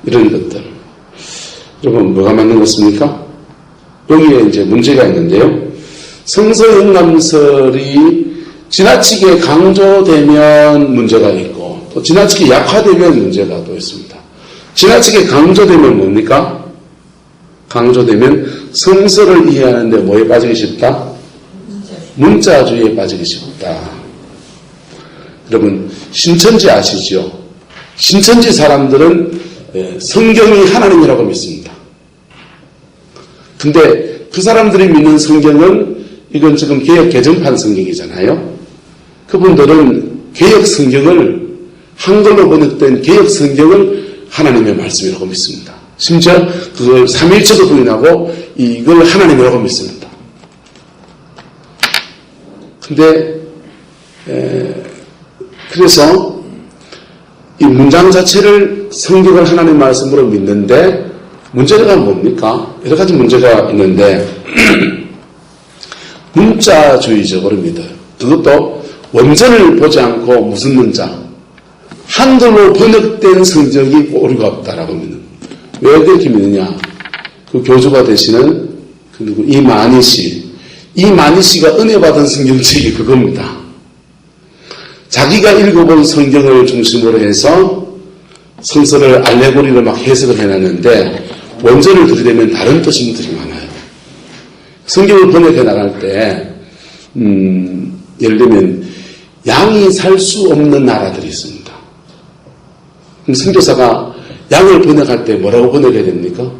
이런 것들. 여러분, 뭐가 맞는 것입니까? 여기에 이제 문제가 있는데요. 성서 영감설이 지나치게 강조되면 문제가 있고, 또 지나치게 약화되면 문제가 또 있습니다. 지나치게 강조되면 뭡니까? 강조되면 성서를 이해하는데 뭐에 빠지기 쉽다? 문자주의에 빠지기 쉽다. 여러분, 신천지 아시죠? 신천지 사람들은 성경이 하나님이라고 믿습니다. 근데 그 사람들이 믿는 성경은 이건 지금 개혁 개정판 성경이잖아요. 그분들은 개혁 성경을 한글로 번역된 개혁 성경을 하나님의 말씀이라고 믿습니다. 심지어 그걸 삼위일체도 부인하고 이걸 하나님이라고 믿습니다. 근데 그래서 이 문장 자체를 성경을 하나님 말씀으로 믿는데 문제가 뭡니까? 여러 가지 문제가 있는데 문자주의적으로 믿어요. 그것도 원전을 보지 않고 무슨 문자? 한글로 번역된 성경이 오류가 없다라고 믿는. 왜 그렇게 믿느냐? 그 교주가 되시는 그 누구 이만희 씨. 이만희 씨가 은혜 받은 성경책이 그겁니다. 자기가 읽어본 성경을 중심으로 해서 성서를 알레고리로 막 해석을 해놨는데 원전을 들이대면 다른 뜻들이 많아요. 성경을 번역해 나갈 때 예를 들면 양이 살 수 없는 나라들이 있습니다. 그럼 선교사가 양을 번역할 때 뭐라고 번역해야 됩니까?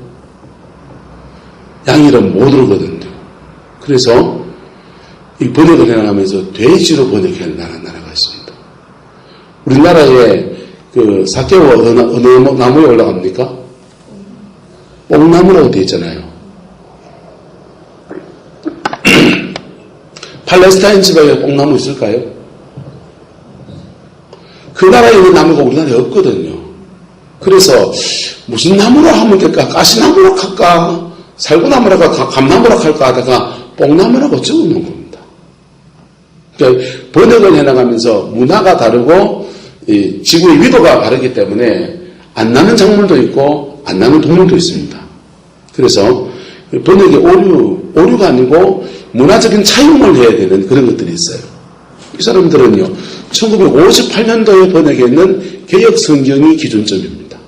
양 이름 못 오르거든요. 그래서 이 번역을 해나가면서 돼지로 번역해 나가는 나라가 있습니다. 우리나라에 그 사케와 어느 나무에 올라갑니까? 뽕나무라고 되어 있잖아요. 팔레스타인 지방에 뽕나무 있을까요? 그 나라에 있는 나무가 우리나라에 없거든요. 그래서 무슨 나무라 하면 될까? 가시나무라 할까? 살구나무라 할까? 감나무라 할까? 하다가 뽕나무라고 적어놓은 겁니다. 그러니까 번역을 해나가면서 문화가 다르고 지구의 위도가 다르기 때문에 안 나는 작물도 있고 안 나는 동물도 있습니다. 그래서 번역의 오류가 아니고 문화적인 차용을 해야 되는 그런 것들이 있어요. 이 사람들은요, 1958년도에 번역했는 개혁 성경이 기준점입니다.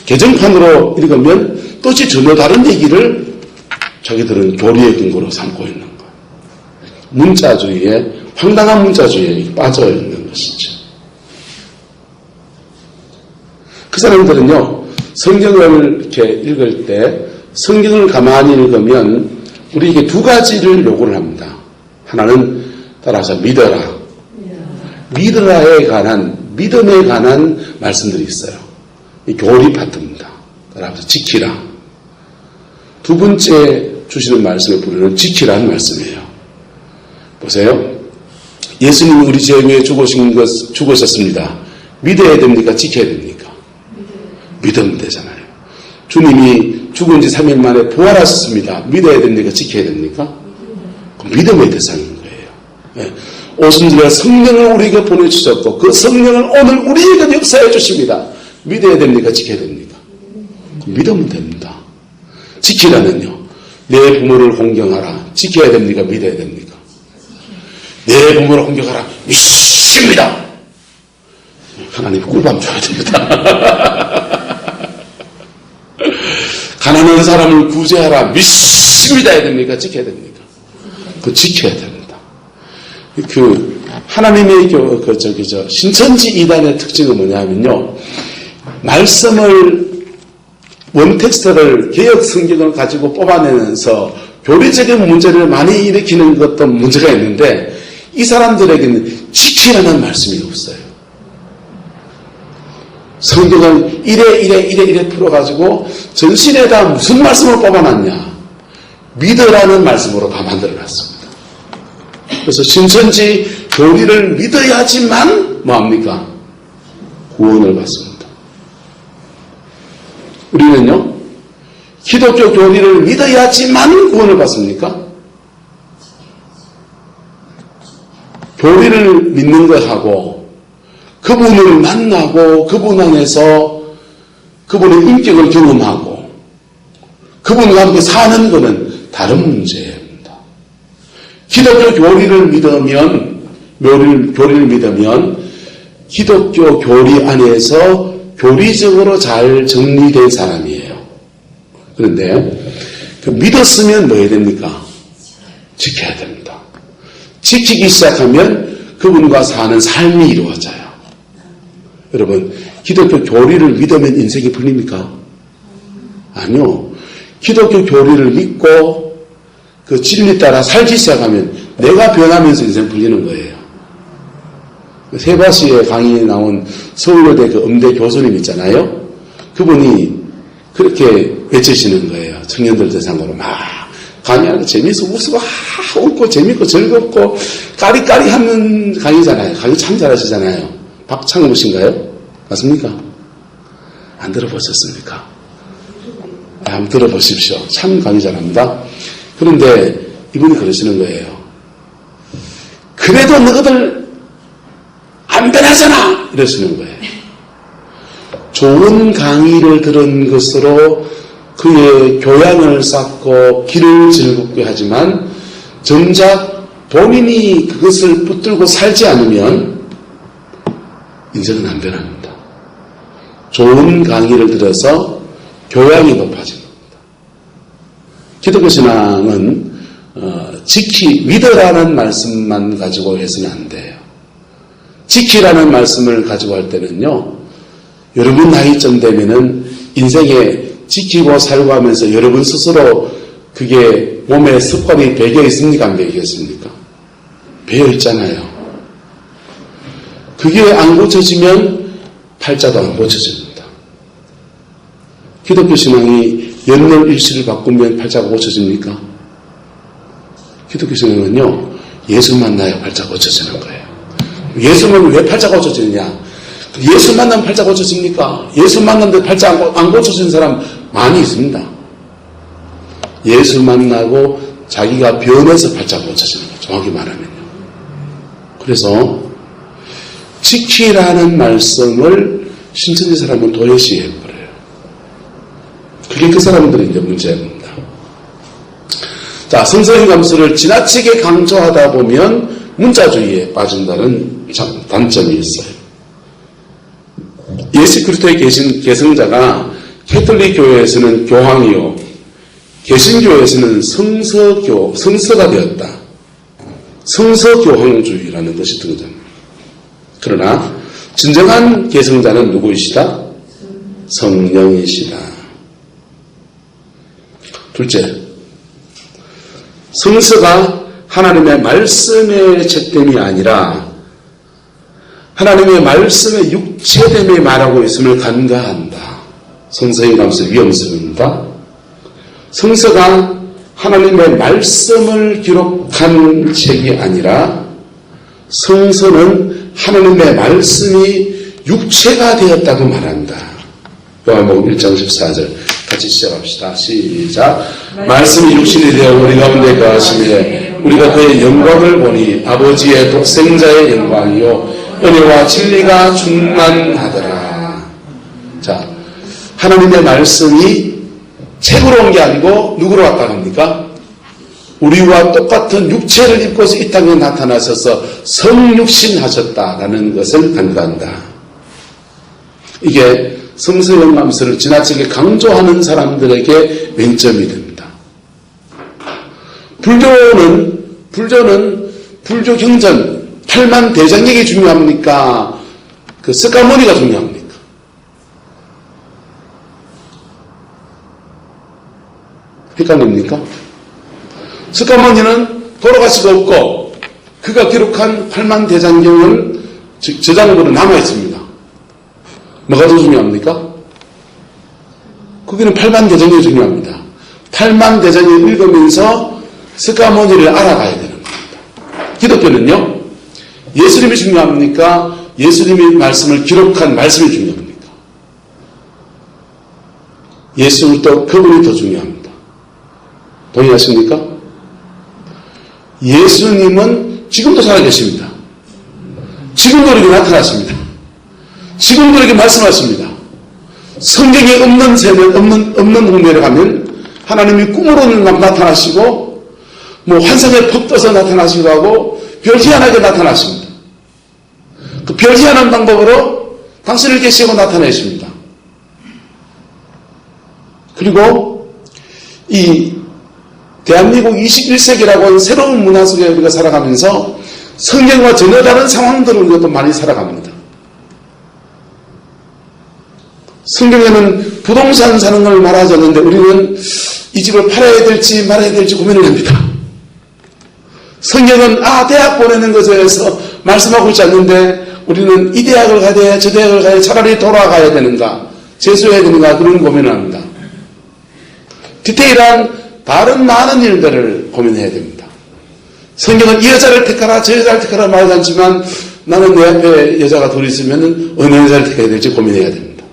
개정판으로 읽으면 뜻이 전혀 다른 얘기를 자기들은 교리의 근거로 삼고 있는 거예요. 문자주의에, 황당한 문자주의에 빠져 있는 것이죠. 그 사람들은요, 성경을 이렇게 읽을 때 성경을 가만히 읽으면 우리에게 두 가지를 요구를 합니다. 하나는 따라서 믿어라. 믿으라에 관한, 믿음에 관한 말씀들이 있어요. 이 교리 파트입니다. 따라서 지키라. 두 번째 주시는 말씀을 부르는 지키라는 말씀이에요. 보세요. 예수님이 우리 죄 위해 죽으셨습니다. 믿어야 됩니까? 지켜야 됩니까? 믿으면 되잖아요. 주님이 죽은 지 3일 만에 부활하셨습니다. 믿어야 됩니까? 지켜야 됩니까? 믿음의 대상인 거예요. 네. 오순절 성령을 우리에게 보내주셨고 그 성령을 오늘 우리에게 역사해 주십니다. 믿어야 됩니까? 지켜야 됩니까? 믿으면 됩니다. 지키라면요. 내 부모를 공경하라. 지켜야 됩니까? 믿어야 됩니까? 내 부모를 공경하라. 믿습니다. 하나님 꿀밤 줘야 됩니다. 가난한 사람을 구제하라. 믿습니다. 해야 됩니까? 지켜야 됩니까? 그 지켜야 됩니다. 그 하나님의 신천지 이단의 특징은 뭐냐면요. 말씀을 원텍스트를 개혁 성경을 가지고 뽑아내면서 교리적인 문제를 많이 일으키는 것도 문제가 있는데 이 사람들에게는 지키라는 말씀이 없어요. 성경을 이래 풀어가지고 전신에다 무슨 말씀을 뽑아놨냐. 믿으라는 말씀으로 다 만들어놨습니다. 그래서 신천지 교리를 믿어야지만 뭐합니까? 구원을 받습니다. 우리는요, 기독교 교리를 믿어야지만 구원을 받습니까? 교리를 믿는 것하고 그분을 만나고 그분 안에서 그분의 인격을 경험하고 그분과 함께 사는 것은 다른 문제입니다. 기독교 교리를 믿으면 기독교 교리 안에서 교리적으로 잘 정리된 사람이에요. 그런데 그 믿었으면 뭐 해야 됩니까? 지켜야 됩니다. 지키기 시작하면 그분과 사는 삶이 이루어져요. 여러분, 기독교 교리를 믿으면 인생이 풀립니까? 아니요. 기독교 교리를 믿고 그 진리 따라 살기 시작하면 내가 변하면서 인생 풀리는 거예요. 세바시의 강의에 나온 서울여대 그 음대 교수님 있잖아요. 그분이 그렇게 외치시는 거예요. 청년들 대상으로 막 강의하는 거 재미있어 웃고 웃고 재밌고 즐겁고 까리까리 하는 강의잖아요. 강의 참 잘하시잖아요. 박창호 씨인가요? 맞습니까? 안 들어보셨습니까? 한번 들어보십시오. 참 강의 잘합니다. 그런데 이분이 그러시는 거예요. 그래도 너희들 안 변하잖아! 이러시는 거예요. 좋은 강의를 들은 것으로 그의 교양을 쌓고 길을 즐겁게 하지만 정작 본인이 그것을 붙들고 살지 않으면 인생은 안 변합니다. 좋은 강의를 들어서 교양이 높아진 겁니다. 기독교 신앙은 믿으라는 말씀만 가지고 해서는 안 돼요. 지키라는 말씀을 가지고 할 때는요, 여러분 나이쯤 되면은 인생에 지키고 살고 하면서 여러분 스스로 그게 몸에 습관이 배겨 있습니까? 안 배겨 있습니까? 배어 있잖아요. 그게 안 고쳐지면 팔자도 안 고쳐집니다. 기독교 신앙이 연월일시를 바꾸면 팔자가 고쳐집니까? 기독교 신앙은요, 예수 만나야 팔자가 고쳐지는 거예요. 예수 만나면 왜 팔자가 고쳐지느냐? 예수 만나면 팔자 고쳐집니까? 예수 만났는데 팔자 안 고쳐지는 사람 많이 있습니다. 예수 만나고 자기가 변해서 팔자 고쳐지는 거죠. 정확히 말하면요. 그래서 지키라는 말씀을 신천지 사람은 도외시 해버려요. 그게 그 사람들의 이제 문제입니다. 자, 성서의 감수를 지나치게 강조하다 보면 문자주의에 빠진다는 단점이 있어요. 예수 그리스도의 계승자가 캐톨릭 교회에서는 교황이요, 개신교에서는 성서가 되었다. 성서교황주의라는 것이 등장합니다. 그러나 진정한 계승자는 누구이시다? 성령이시다. 둘째, 성서가 하나님의 말씀의 책됨이 아니라 하나님의 말씀의 육체됨에 말하고 있음을 간과한다. 성서의 감수의 위험성입니다. 성서가 하나님의 말씀을 기록한 책이 아니라 성서는 하나님의 말씀이 육체가 되었다고 말한다. 요한복음 1장 14절 같이 시작합시다. 시작. 말씀이 육신이 되어 우리 가운데 거하시매 우리가 그의 영광을 보니 아버지의 독생자의 영광이요 은혜와 진리가 충만하더라. 자, 하나님의 말씀이 책으로 온 게 아니고 누구로 왔다고 합니까? 우리와 똑같은 육체를 입고서 이 땅에 나타나셔서 성육신하셨다라는 것을 간과한다. 이게 성서영감서를 지나치게 강조하는 사람들에게 맹점이 됩니다. 불교는 불교 경전 8만 대장경이 중요합니까? 그 석가모니가 중요합니까? 헷갈립니까? 석가모니는 돌아가시고 없고 그가 기록한 8만 대장경은 저장으로 남아있습니다. 뭐가 더 중요합니까? 거기는 8만 대장경이 중요합니다. 8만 대장경을 읽으면서 석가모니를 알아가야 되는 겁니다. 기독교는요, 예수님이 중요합니까? 예수님의 말씀을 기록한 말씀이 중요합니까? 예수도 그분이 더 중요합니다. 동의하십니까? 예수님은 지금도 살아계십니다. 지금도 이렇게 나타나십니다. 지금도 이렇게 말씀하십니다. 성경에 없는 세대, 없는 동네에 가면 하나님이 꿈으로 나타나시고, 환상에 퍽 떠서 나타나시기도 하고, 별 희한하게 나타나십니다. 그 별 희한한 방법으로 당신을 계시고 나타내십니다. 그리고 이 대한민국 21세기라고 하는 새로운 문화 속에 우리가 살아가면서 성경과 전혀 다른 상황들을 우리가 또 많이 살아갑니다. 성경에는 부동산 사는 걸 말하자는데 우리는 이 집을 팔아야 될지 말아야 될지 고민을 합니다. 성경은 대학 보내는 것에 대해서 말씀하고 있지 않는데 우리는 이 대학을 가야 돼, 저 대학을 가야 돼, 차라리 돌아가야 되는가, 재수해야 되는가 그런 고민을 합니다. 디테일한 다른 많은 일들을 고민해야 됩니다. 성경은 이 여자를 택하라 저 여자를 택하라 말하지 않지만 나는 내 앞에 여자가 둘이 있으면 어느 여자를 택해야 될지 고민해야 됩니다.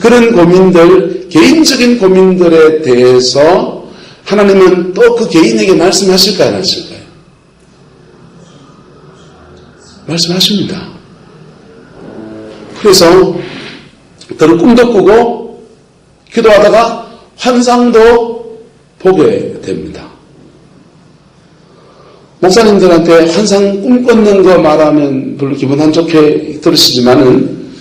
그런 고민들, 개인적인 고민들에 대해서 하나님은 또 그 개인에게 말씀하실까요? 안 하실까요? 말씀하십니다. 그래서 그는 꿈도 꾸고 기도하다가 환상도 보게 됩니다. 목사님들한테 환상 꿈 꿨는 거 말하면 별로 기분 안 좋게 들으시지만은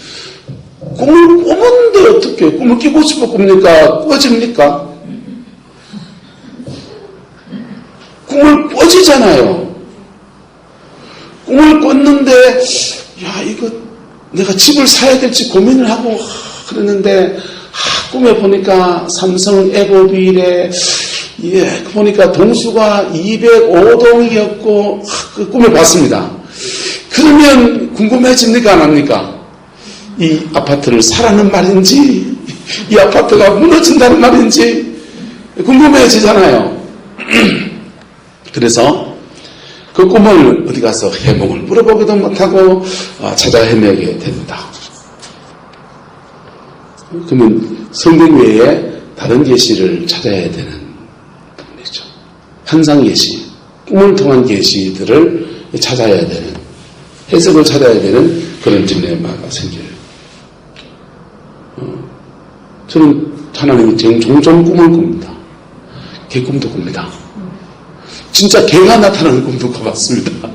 꿈을 꾸는데 어떻게 꿈을 끼고 싶어 꿉니까? 꿔집니까? 꿈을 꿔지잖아요. 꿈을 꿨는데 이거 내가 집을 사야 될지 고민을 하고 그랬는데 꿈에 보니까 삼성 에버빌에 보니까 동수가 205동이었고 그 꿈을 봤습니다. 그러면 궁금해집니까? 안 합니까? 이 아파트를 사라는 말인지 이 아파트가 무너진다는 말인지 궁금해지잖아요. 그래서 그 꿈을 어디 가서 해몽을 물어보기도 못하고 찾아 헤매게 됩니다. 그러면 성경 외에 다른 계시를 찾아야 되는 부분이죠. 환상 계시, 꿈을 통한 계시들을 찾아야 되는, 해석을 찾아야 되는 그런 딜레마가 생겨요. 저는 하나님이 종종 꿈을 꿉니다. 개꿈도 꿉니다. 진짜 개가 나타나는 꿈도 꿔봤습니다.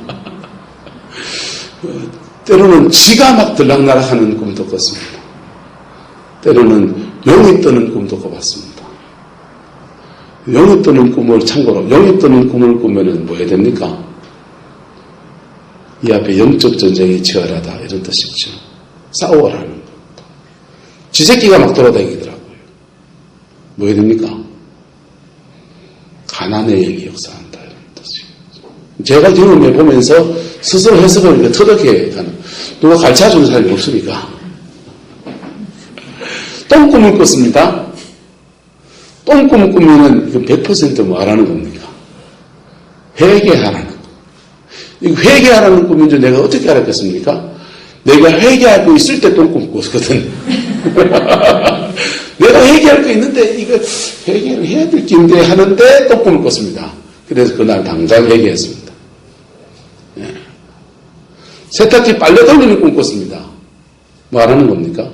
때로는 쥐가 막 들락날락하는 꿈도 꿨습니다. 때로는 용이 뜨는 꿈도 꿔봤습니다. 용이 뜨는 꿈을 참고로 용이 뜨는 꿈을 꾸면은 뭐 해야 됩니까? 이 앞에 영적 전쟁이 치열하다 이런 뜻이죠. 싸워라는 거. 쥐새끼가 막 돌아다니더라고요. 뭐 해야 됩니까? 가난의 영이 역사한다 이런 뜻이죠. 제가 경험해 보면서 스스로 해석을 이렇게 터득해 가는. 누가 가르쳐 주는 사람이 없으니까. 똥꿈을 꿨습니다. 똥꿈을 꾸면은 100% 뭐 하라는 겁니까? 회개하라는 거. 이거 회개하라는 꿈인지 내가 어떻게 알았겠습니까? 내가 회개하고 있을 때 똥꿈 꿨거든. 내가 회개할 거 있는데 이거 회개를 해야 될 게 있는데 하는데 똥꿈을 꿨습니다. 그래서 그날 당장 회개했습니다. 네. 세탁기 빨래 돌리는 꿈 꿨습니다. 뭐 하라는 겁니까?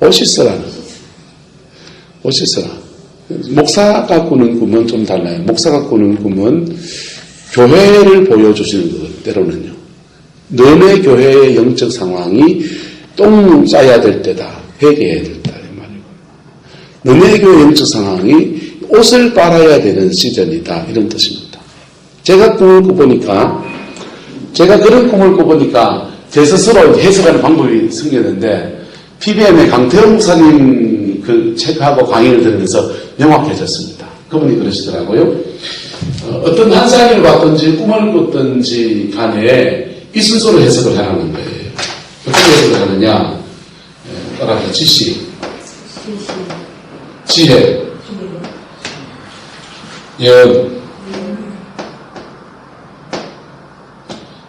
옷이 쓰라는 거. 옷이 쓰라. 목사가 꾸는 꿈은 좀 달라요. 목사가 꾸는 꿈은 교회를 보여주시는 거거든요. 때로는요. 너네 교회의 영적 상황이 똥 싸야 될 때다. 회개해야 될 때다. 이 말이고. 너네 교회 영적 상황이 옷을 빨아야 되는 시즌이다. 이런 뜻입니다. 제가 꿈을 꿔보니까, 제가 그런 꿈을 꿔보니까 제 스스로 해석하는 방법이 생겼는데, PBM의 강태영 목사님 그 책하고 강의를 들으면서 명확해졌습니다. 그분이 그러시더라고요. 어떤 환상을 봤든지 꿈을 꿨든지 간에 이 순서로 해석을 하라는 거예요. 어떻게 해석을 하느냐? 따라서 지식, 지혜, 예언.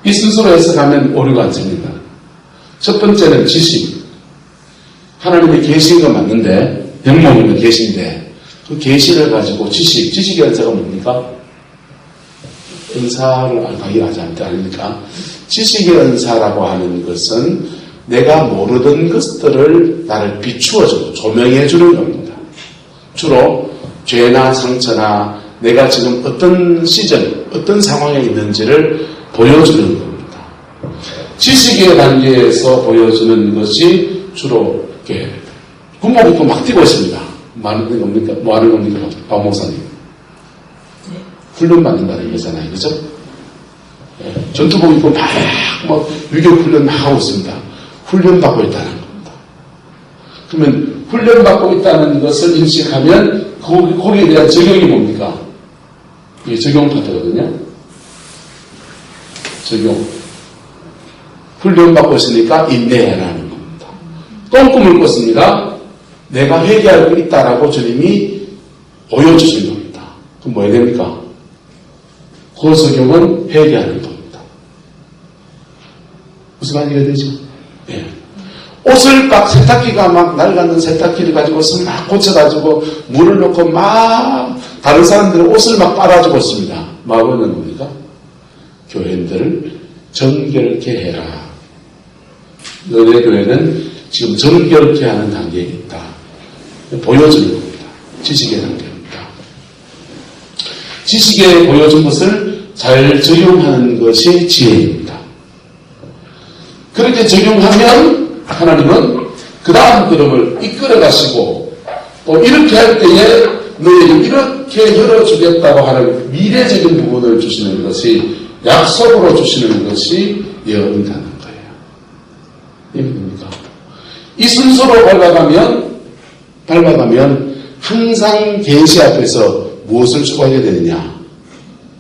이 순서로 해석하면 오류가 안 생긴다. 첫 번째는 지식. 하나님의 계시인 건 맞는데, 영몽이면 계시인데, 그 계시를 가지고 지식의 은사가 뭡니까? 은사를 강의하지 않으니까. 지식의 은사라고 하는 것은 내가 모르던 것들을 나를 비추어주고 조명해주는 겁니다. 주로 죄나 상처나 내가 지금 어떤 시즌, 어떤 상황에 있는지를 보여주는 겁니다. 지식의 단계에서 보여주는 것이 주로 이렇게 군복 입고 막 뛰고 있습니다. 뭐 하는 겁니까? 뭐 하는 겁니까? 박 목사님. 훈련 받는다는 거잖아요. 그죠? 전투복 입고 막 유격 훈련 막 하고 있습니다. 훈련 받고 있다는 겁니다. 그러면 훈련 받고 있다는 것을 인식하면 거기에 대한 적용이 뭡니까? 이게 적용 파트거든요. 적용. 훈련 받고 있으니까 인내해라는 겁니다. 똥꿈을 꿨습니다. 내가 회개하고 있다라고 주님이 보여주신 겁니다. 그럼 뭐 해야 됩니까? 그 적용은 회개하는 겁니다. 무슨 말이가 되죠? 네. 옷을 막 세탁기가 막 낡았는 세탁기를 가지고 옷을 막 고쳐가지고 물을 넣고 막 다른 사람들은 옷을 막 빨아주고 있습니다. 뭐하는 겁니까? 교회들 정결케 해라. 너네 교회는 지금 정결케 하는 단계에 있다. 보여주는 겁니다. 지식의 단계입니다. 지식에 보여준 것을 잘 적용하는 것이 지혜입니다. 그렇게 적용하면 하나님은 그 다음 걸음을 이끌어 가시고 또 이렇게 할 때에 너희를 이렇게 열어주겠다고 하는 미래적인 부분을 주시는 것이 약속으로 주시는 것이 예언이라는 거예요. 이해됩니까? 이 순서로 밟아가면 항상 계시 앞에서 무엇을 추구하게 되느냐?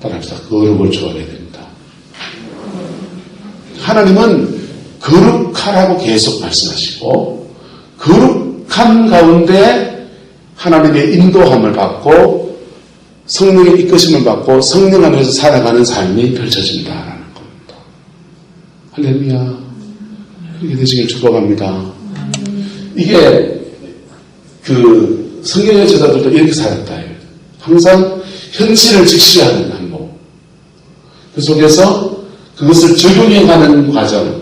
따라합시다. 거룩을 추구하게 됩니다. 하나님은 거룩하라고 계속 말씀하시고 거룩함 가운데 하나님의 인도함을 받고 성령의 이끄심을 받고 성령 안에서 살아가는 삶이 펼쳐진다라는 겁니다. 할렐루야. 그렇게 되시길 축복합니다. 이게 그 성경의 제자들도 이렇게 살았다. 항상 현실을 직시하는 한복. 그 속에서 그것을 적용해가는 과정.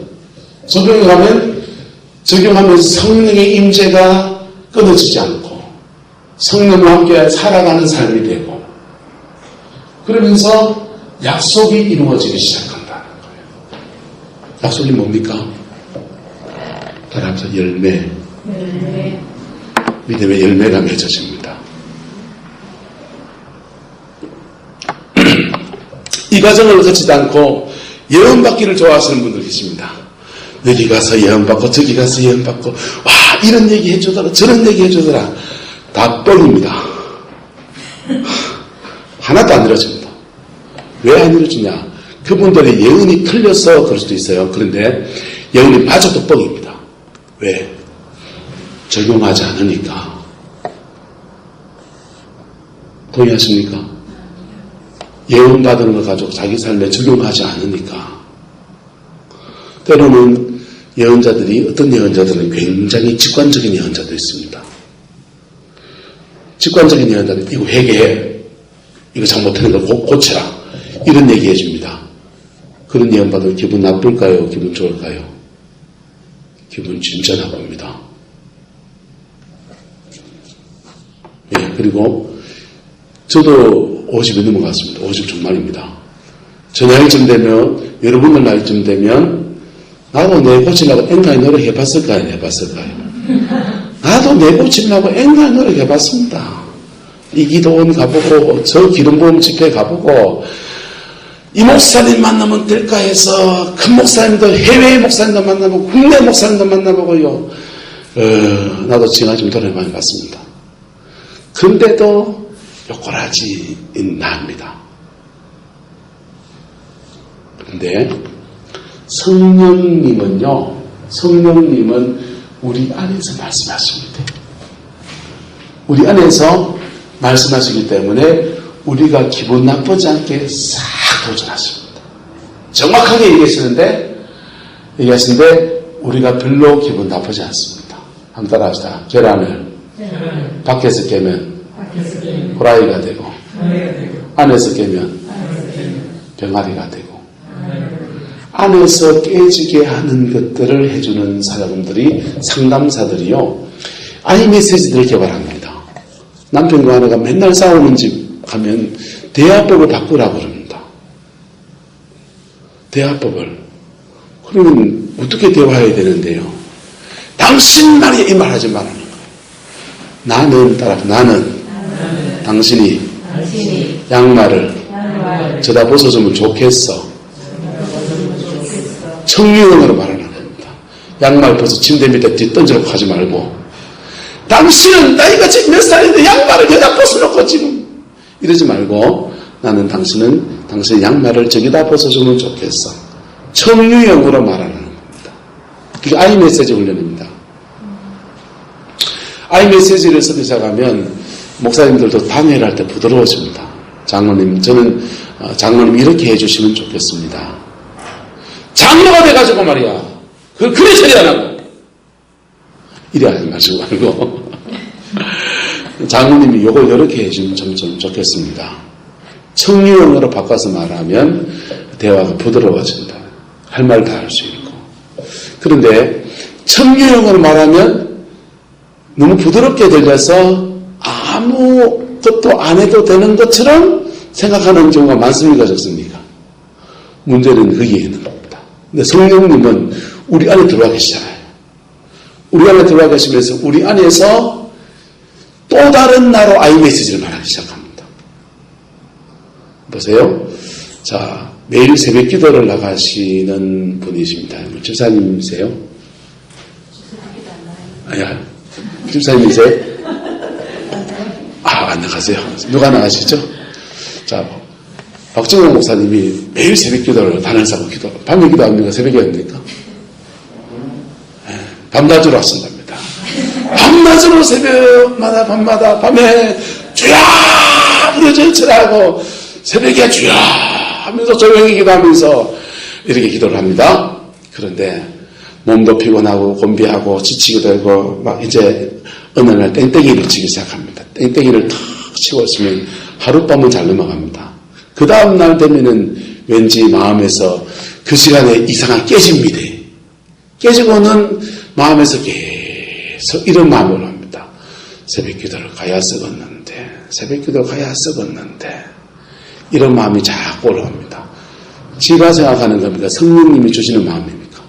적용하면서 성령의 임재가 끊어지지 않고 성령과 함께 살아가는 삶이 되고 그러면서 약속이 이루어지기 시작한다는 거예요. 약속이 뭡니까? 따라합시다. 열매. 믿음의 열매가 맺어집니다. 이 과정을 거치지 않고 예언받기를 좋아하시는 분들 계십니다. 여기 가서 예언받고 저기 가서 예언받고 와 이런 얘기 해주더라 저런 얘기 해주더라. 다 뻥입니다. 하나도 안 이루어집니다. 왜 안 이루어지냐? 그분들의 예언이 틀려서 그럴 수도 있어요. 그런데 예언이 맞아도 뻥입니다. 왜? 적용하지 않으니까. 동의하십니까? 예언받은 거 가지고 자기 삶에 적용하지 않으니까. 때로는 예언자들이, 어떤 예언자들은 굉장히 직관적인 예언자도 있습니다. 직관적인 예언자들은 이거 회개해. 이거 잘못하는 거 고쳐라. 이런 얘기 해줍니다. 그런 예언 받으면 기분 나쁠까요? 기분 좋을까요? 기분 진짜 나쁩니다. 예, 그리고 저도 50이 넘어갔습니다. 50 정말입니다. 저 나이쯤 되면, 여러분들 나이쯤 되면 나도 내 고치려고 앵간히 노력해봤을까요? 해봤을까요? 나도 내 고치려고 앵간히 노력해봤습니다. 이 기도원 가보고 저 기름부음 집회 가보고 이 목사님 만나면 될까 해서 큰 목사님들 해외 목사님들 만나보고 국내 목사님들 만나보고요. 나도 지금 좀 노래 많이 봤습니다. 근데도 요꼬라지 나옵니다. 그런데 성령님은 우리 안에서 말씀하십니다. 우리 안에서 말씀하시기 때문에 우리가 기분 나쁘지 않게 싹 도전하십니다. 정확하게 얘기하시는데 우리가 별로 기분 나쁘지 않습니다. 한번 따라합시다. 계란을 밖에서 깨면 호라이가 되고 안에서 깨면 병아리가 되고 안에서 깨지게 하는 것들을 해주는 사람들이, 상담사들이요, 아이메시지들을 개발합니다. 남편과 아내가 맨날 싸우는 집 가면 대화법을 바꾸라고 그럽니다. 대화법을. 그러면 어떻게 대화해야 되는데요? 당신 말이야, 이 말 하지 말라는 거예요. 나는 당신이 양말을 저다 벗어주면 좋겠어. 청유형으로 말하는 겁니다. 양말 벗어 침대 밑에 던져놓고 하지 말고, 당신은 나이가 지금 몇 살인데 양말을 여기다 벗어놓고 지금 이러지 말고, 나는 당신의 양말을 저기다 벗어주면 좋겠어. 청유형으로 말하는 겁니다. 그게 아이메시지 훈련입니다. 아이메시지를 쓰기 시작하면 목사님들도 방해를 할 때 부드러워집니다. 장로님, 저는 장로님 이렇게 해주시면 좋겠습니다. 장로가 돼가지고 말이야, 그래 처리 안 하고 이래 하지 마시고 말고 장로님이 요거 이렇게 해주면 좀 좋겠습니다. 청유형으로 바꿔서 말하면 대화가 부드러워진다. 할 말 다 할 수 있고. 그런데 청유형으로 말하면 너무 부드럽게 들려서 아무것도 안 해도 되는 것처럼 생각하는 경우가 많습니까, 적습니까? 문제는 거기에 있는 겁니다. 근데 성령님은 우리 안에 들어와 계시잖아요. 우리 안에 들어와 계시면서 우리 안에서 또 다른 나로 아이메시지를 말하기 시작합니다. 보세요. 자, 매일 새벽 기도를 나가시는 분이십니다. 집사님이세요? 아야, 집사님이세요? 안 나가세요. 누가 나가시죠? 자, 박정호 목사님이 매일 새벽 기도를 단을 싸고 밤에 기도합니까? 새벽에 합니까? 밤낮으로 하신답니다. 밤낮으로 새벽마다 밤마다 밤에 주야 부르짖 치라고 새벽에 주야 하면서 조용히 기도하면서 이렇게 기도를 합니다. 그런데 몸도 피곤하고 곤비하고 지치기도 하고 막 이제 어느 날 땡땡이를 치기 시작합니다. 땡땡이를 탁 치고 있으면 하룻밤은 잘 넘어갑니다. 그 다음 날 되면은 왠지 마음에서 그 시간에 이상하게 깨집니다. 깨지고는 마음에서 계속 이런 마음을 합니다. 새벽 기도를 가야 썩었는데, 새벽 기도를 가야 썩었는데, 이런 마음이 자꾸 올라옵니다. 지가 생각하는 겁니까? 성령님이 주시는 마음입니까?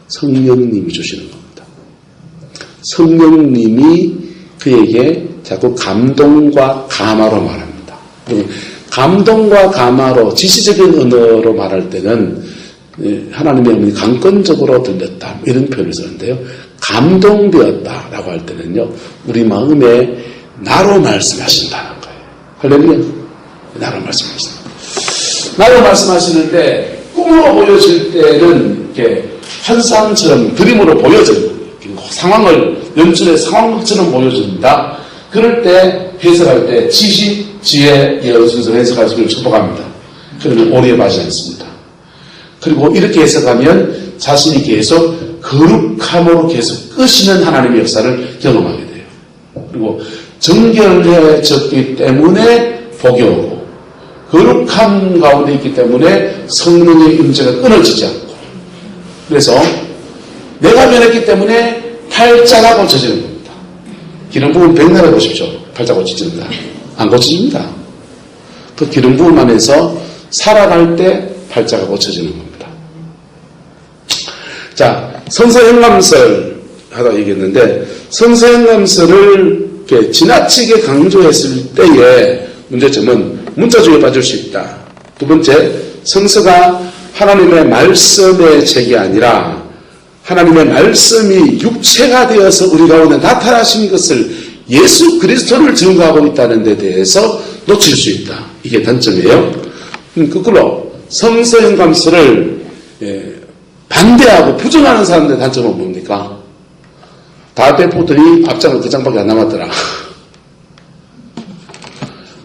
성령님이 주시는 겁니다. 성령님이 그에게 자꾸 감동과 감화로 말합니다. 감동과 감화로 지시적인 언어로 말할 때는 하나님의 음이 강권적으로 들렸다 이런 표현을 쓰는데요. 감동되었다라고 할 때는요, 우리 마음에 나로 말씀하신다는 거예요. 할렐루야. 나로 말씀하신다. 나로 말씀하시는데 꿈으로 보여질 때는 이렇게 환상처럼 그림으로 보여져요. 상황을 연출의 상황처럼 보여집니다. 그럴 때 해석할 때 지시, 지혜, 예언 순서로 해석하시기를 축복합니다. 그러면 오류에 빠지지 않습니다. 그리고 이렇게 해석하면 자신이 계속 거룩함으로 계속 끄시는 하나님의 역사를 경험하게 돼요. 그리고 정결해졌기 때문에 복이 오고 거룩함 가운데 있기 때문에 성령의 임재가 끊어지지 않고, 그래서 내가 변했기 때문에 팔자가 고쳐지는 겁니다. 기름 부음 백날에 보십시오. 팔자 고쳐집니다. 안 고쳐집니다. 그 기름 부음 안에서 살아갈 때 팔자가 고쳐지는 겁니다. 자, 성서행감설 하다 얘기했는데, 성서행감설을 이렇게 지나치게 강조했을 때의 문제점은 문자주의에 빠질 수 있다. 두 번째, 성서가 하나님의 말씀의 책이 아니라 하나님의 말씀이 육체가 되어서 우리 가운데 나타나신 것을 예수 그리스도를 증거하고 있다는 데 대해서 놓칠 수 있다. 이게 단점이에요. 거꾸로 성서행감설을 반대하고 부정하는 사람들의 단점은 뭡니까? 다 빼보더니 앞장은 그 장밖에 안 남았더라.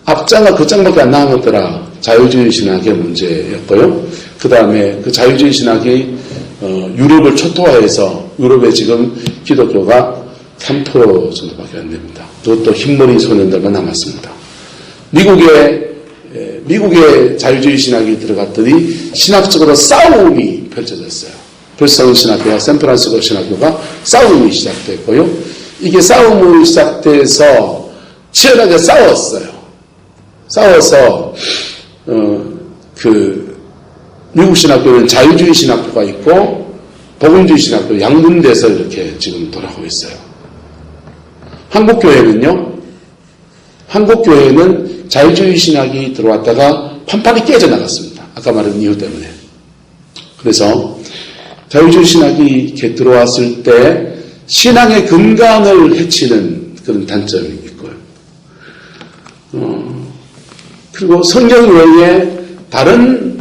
앞장은 그 장밖에 안 남았더라. 자유주의 신학의 문제였고요. 그 다음에 그 자유주의 신학이 유럽을 초토화해서 유럽에 지금 기독교가 3% 정도밖에 안 됩니다. 그것도 흰머리 소년들만 남았습니다. 미국의 미국의 자유주의 신학이 들어갔더니 신학적으로 싸움이 펼쳐졌어요. 불성 신학교와 샌프란시스코 신학교가 싸움이 시작됐고요. 이게 싸움이 시작돼서 치열하게 싸웠어요. 싸워서 미국 신학교는 자유주의 신학교가 있고 복음주의 신학교 양분돼서 이렇게 지금 돌아가고 있어요. 한국교회는 자유주의 신학이 들어왔다가 판판이 깨져나갔습니다. 아까 말한 이유 때문에. 그래서 자유주의 신학이 이렇게 들어왔을 때 신앙의 근간을 해치는 그런 단점이 있고요. 그리고 성경 외에 다른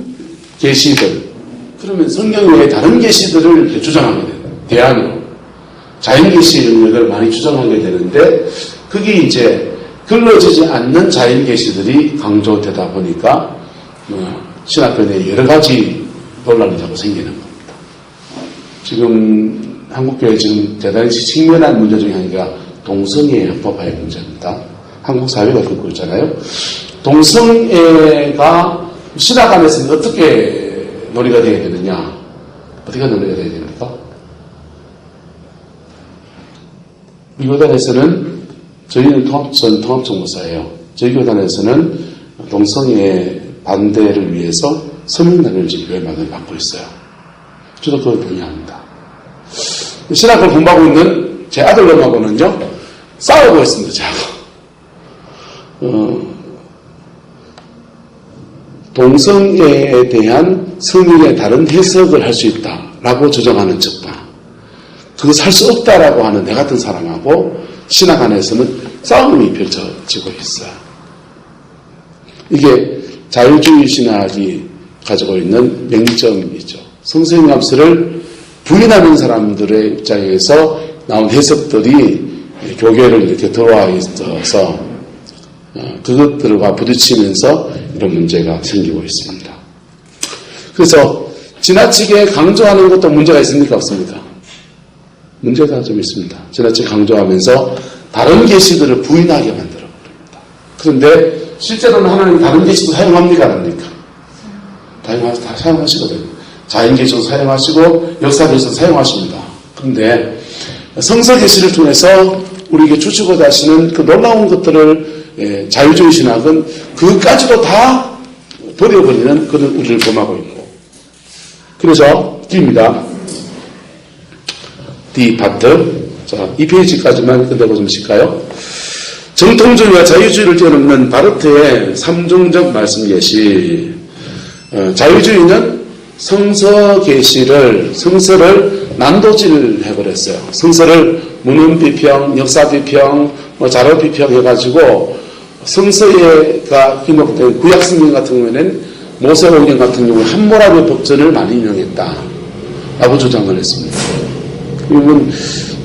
계시들, 그러면 성경 외에 다른 계시들을 이렇게 주장하게 돼요. 대안으로. 자연계시 영역을 많이 주장하게 되는데, 그게 이제 걸러지지 않는 자연계시들이 강조되다 보니까, 신학교 내에 여러 가지 논란이 자꾸 생기는 겁니다. 지금, 한국교회 지금 대단히 직면한 문제 중에 하나가 동성애 합법화의 문제입니다. 한국 사회가 겪고 있잖아요. 동성애가 신학 안에서는 어떻게 논의가 되어야 되느냐? 어떻게 논의가 되어야 됩니까? 이 교단에서는 저희는 통합정보사예요. 저희 교단에서는 동성애 반대를 위해서 서명단을 지금 교회만을 받고 있어요. 저도 그걸 동의합니다. 신학을 공부하고 있는 제 아들놈하고는요, 싸우고 있습니다, 제가. 동성애에 대한 성경의 다른 해석을 할 수 있다라고 주장하는 측과, 그것을 할 수 없다라고 하는 내 같은 사람하고 신학 안에서는 싸움이 펼쳐지고 있어요. 이게 자유주의 신학이 가지고 있는 명점이죠. 성서영합서를 부인하는 사람들의 입장에서 나온 해석들이 교계를 이렇게 들어와 있어서 그것들과 부딪히면서 이런 문제가 생기고 있습니다. 그래서 지나치게 강조하는 것도 문제가 있습니까? 없습니까? 문제가 좀 있습니다. 지나치게 강조하면서 다른 계시들을 부인하게 만들어버립니다. 그런데 실제로는 하나님 다른 계시도 사용합니까? 안 합니까? 다 사용하시거든요. 자연계시도 사용하시고 역사계시도 사용하십니다. 그런데 성서계시를 통해서 우리에게 주시고자 하시는 그 놀라운 것들을 자유주의 신학은 그까지도 다 버려버리는 그런 우리를 범하고 있고, 그래서 D입니다. D 파트. 자, 이 페이지까지만 끝내보실까요? 정통주의와 자유주의를 뛰어넘는 바르트의 삼중적 말씀 계시. 자유주의는 성서를 난도질 해버렸어요. 성서를 문헌 비평, 역사 비평, 자료 비평 해가지고 성서가 기록된 구약성경 같은 경우에는 모세오경 같은 경우에 함모라비 법전을 많이 인용했다라고 주장을 했습니다. 그러면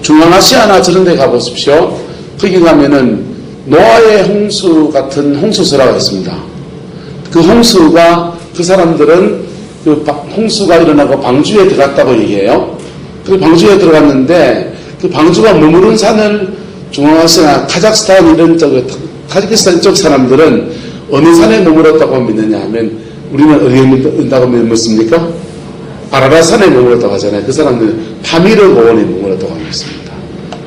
중앙아시아나 저런 데 가보십시오. 거기 가면은 노아의 홍수 같은 홍수설화가 있습니다. 그 홍수가, 그 사람들은 그 홍수가 일어나고 방주에 들어갔다고 얘기해요. 그 방주에 들어갔는데 그 방주가 머무른 산을 중앙아시아나 카자흐스탄 이런 쪽에, 타지키스탄 쪽 사람들은 어느 산에 머물렀다고 믿느냐 하면, 우리는 어디에 머물렀다고 믿습니까? 아라라산에 머물렀다고 하잖아요. 그 사람들은 파미르 고원에 머물렀다고 믿습니다.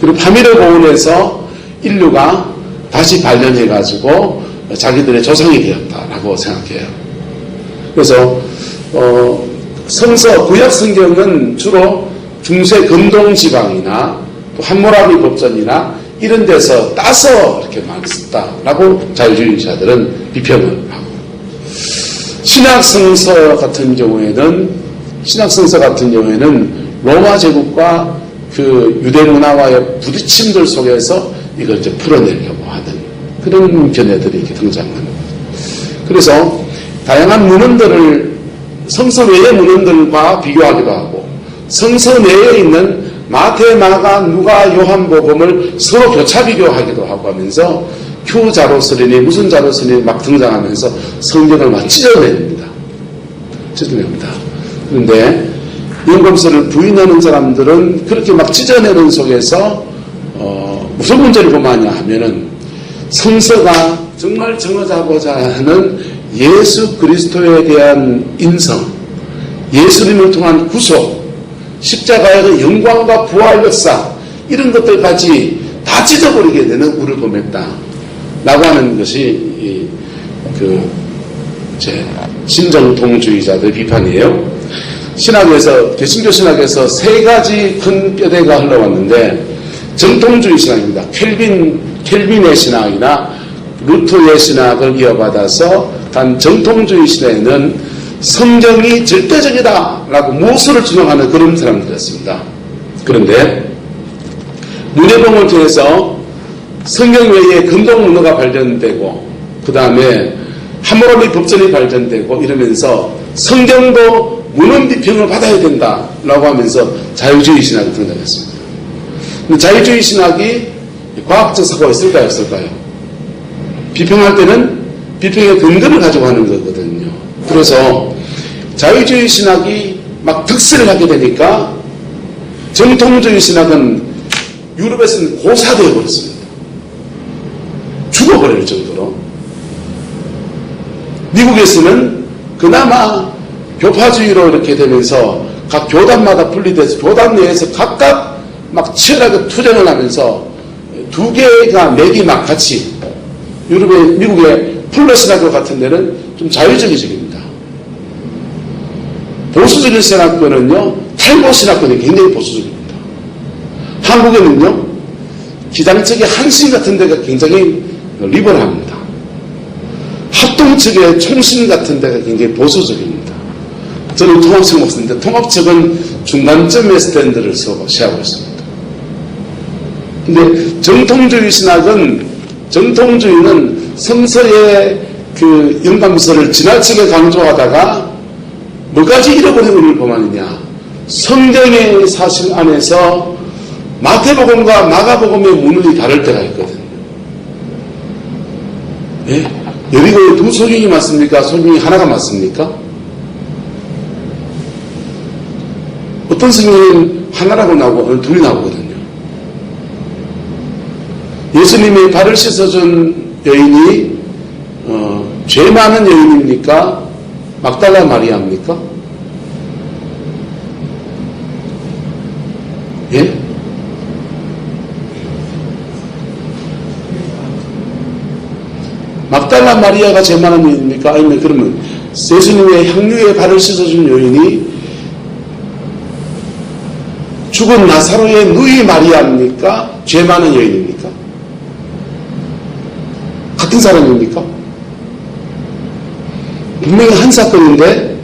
그리고 파미르 고원에서 인류가 다시 발견해가지고 자기들의 조상이 되었다라고 생각해요. 그래서 성서, 구약 성경은 주로 중세 근동 지방이나 또 함모라비 법전이나 이런 데서 따서 이렇게 많이 썼다라고 자유주의자들은 비평을 하고, 신약성서 같은 경우에는 로마 제국과 그 유대 문화와의 부딪힘들 속에서 이걸 이제 풀어내려고 하는 그런 견해들이 이렇게 등장하는 거죠. 그래서 다양한 문헌들을 성서 외의 문헌들과 비교하기도 하고, 성서 내에 있는 마태, 마가, 누가, 요한복음을 서로 교차 비교하기도 하고 하면서 큐 자료서리니 무슨 자료서리니 막 등장하면서 성경을 막 찢어냅니다. 그런데 연금서를 부인하는 사람들은 그렇게 막 찢어내는 속에서 무슨 문제를 범하냐 하면은 성서가 정말 정하자고자 하는 예수 그리스도에 대한 인성, 예수님을 통한 구속, 십자가의 영광과 부활 역사, 이런 것들까지 다 찢어버리게 되는 우를 범했다 라고 하는 것이 신정통주의자들의 비판이에요. 신학에서, 개신교 신학에서 세 가지 큰 뼈대가 흘러왔는데, 정통주의 신학입니다. 켈빈의 신학이나 루터의 신학을 이어받아서 단 정통주의 시대에는 성경이 절대적이다 라고 모순을 주장하는 그런 사람들이었습니다. 그런데 문예봉을 통해서 성경 외에 근동 문어가 발견되고, 그 다음에 하모라비 법전이 발전되고 이러면서 성경도 문헌 비평을 받아야 된다라고 하면서 자유주의 신학이 등장했습니다. 근데 자유주의 신학이 과학적 사고가 있을까요, 없을까요? 비평할 때는 비평의 근거를 가지고 하는 거거든요. 그래서 자유주의 신학이 막 득세를 하게 되니까 정통주의 신학은 유럽에서는 고사되어 버렸습니다. 죽어버릴 정도로. 미국에서는 그나마 교파주의로 이렇게 되면서 각 교단마다 분리돼서 교단 내에서 각각 막 치열하게 투쟁을 하면서 두 개가 맥이 막 같이, 미국의 플러 신학교 같은 데는 좀 자유적인 식입니다. 보수적인 신학교는요, 탈보 신학교는 굉장히 보수적입니다. 한국에는요, 기장 측의 한신 같은 데가 굉장히 리버럴합니다. 합동 측의 총신 같은 데가 굉장히 보수적입니다. 저는 통합측 목사인데 통합측은 중간점의 스탠드를 취하고 있습니다. 근데 정통주의 신학은, 정통주의는 성서의 그 영감서를 지나치게 강조하다가 뭐까지 잃어버린 의미를 범하느냐. 성경의 사실 안에서 마태복음과 마가복음의 문헌이 다를 때가 있거든요. 예? 여리고에 두 소경이 맞습니까? 소경이 하나가 맞습니까? 어떤 성경은 하나라고 나오고 어느 둘이 나오거든요. 예수님의 발을 씻어준 여인이 죄 많은 여인입니까? 막달라 마리아입니까? 예? 막달라 마리아가 죄 많은 여인입니까? 아니면 그러면 예수님의 향유에 발을 씻어준 여인이 죽은 나사로의 누이 마리아입니까? 죄 많은 여인입니까? 같은 사람입니까? 분명히 한 사건인데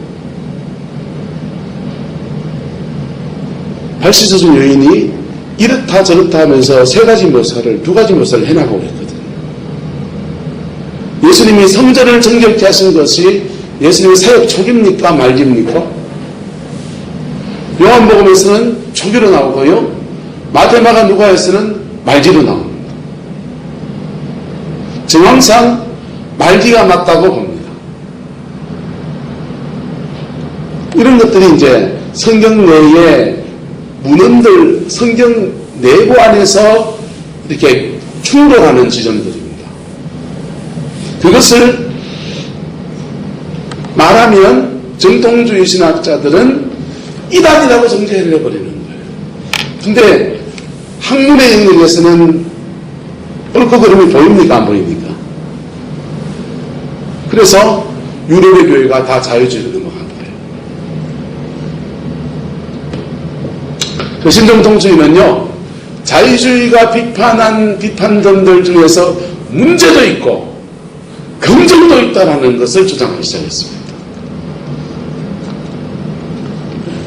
발 씻어준 여인이 이렇다 저렇다 하면서 두 가지 묘사를 해나가고 있거든요. 예수님이 성전을 정결케 하신 것이 예수님의 사역 초기입니까? 말기입니까? 요한복음에서는 초기로 나오고요. 마태마가 누가에서는 말기로 나옵니다. 정황상 말기가 맞다고 봅니다. 이런 것들이 이제 성경 내의 문헌들, 성경 내부 안에서 이렇게 충돌하는 지점들입니다. 그것을 말하면 정통주의 신학자들은 이단이라고 정죄를 해버리는 거예요. 근데 학문의 영역에서는 옳고 그름이 보입니까? 안 보입니까? 그래서 유럽의 교회가 다 자유주의로 넘어간 거예요. 신정통주의는요, 자유주의가 비판한 비판점들 중에서 문제도 있고 긍정도 있다는 것을 주장하기 시작했습니다.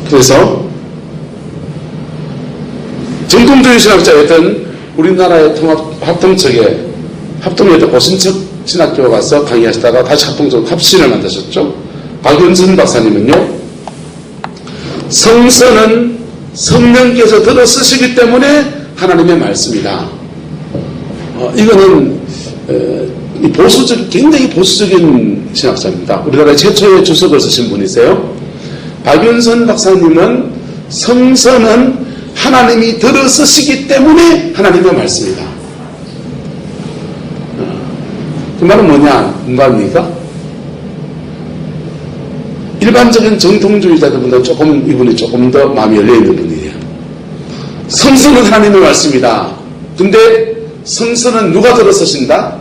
그래서 정통주의 신학자였던 우리나라의 합동여대 고신척 신학교에 가서 강의하시다가 다시 합동적으로 합신을 만드셨죠. 박윤선 박사님은요, 성서는 성령께서 들어 쓰시기 때문에 하나님의 말씀이다. 이거는 굉장히 보수적인 신학자입니다. 우리나라의 최초의 주석을 쓰신 분이세요. 박윤선 박사님은 성서는 하나님이 들어 쓰시기 때문에 하나님의 말씀이다. 그 말은 뭔가 압니까? 일반적인 정통주의자들보다 이분이 조금 더 마음이 열려있는 분이에요. 성서는 하나님의 말씀이다. 근데 성서는 누가 들어 쓰신다?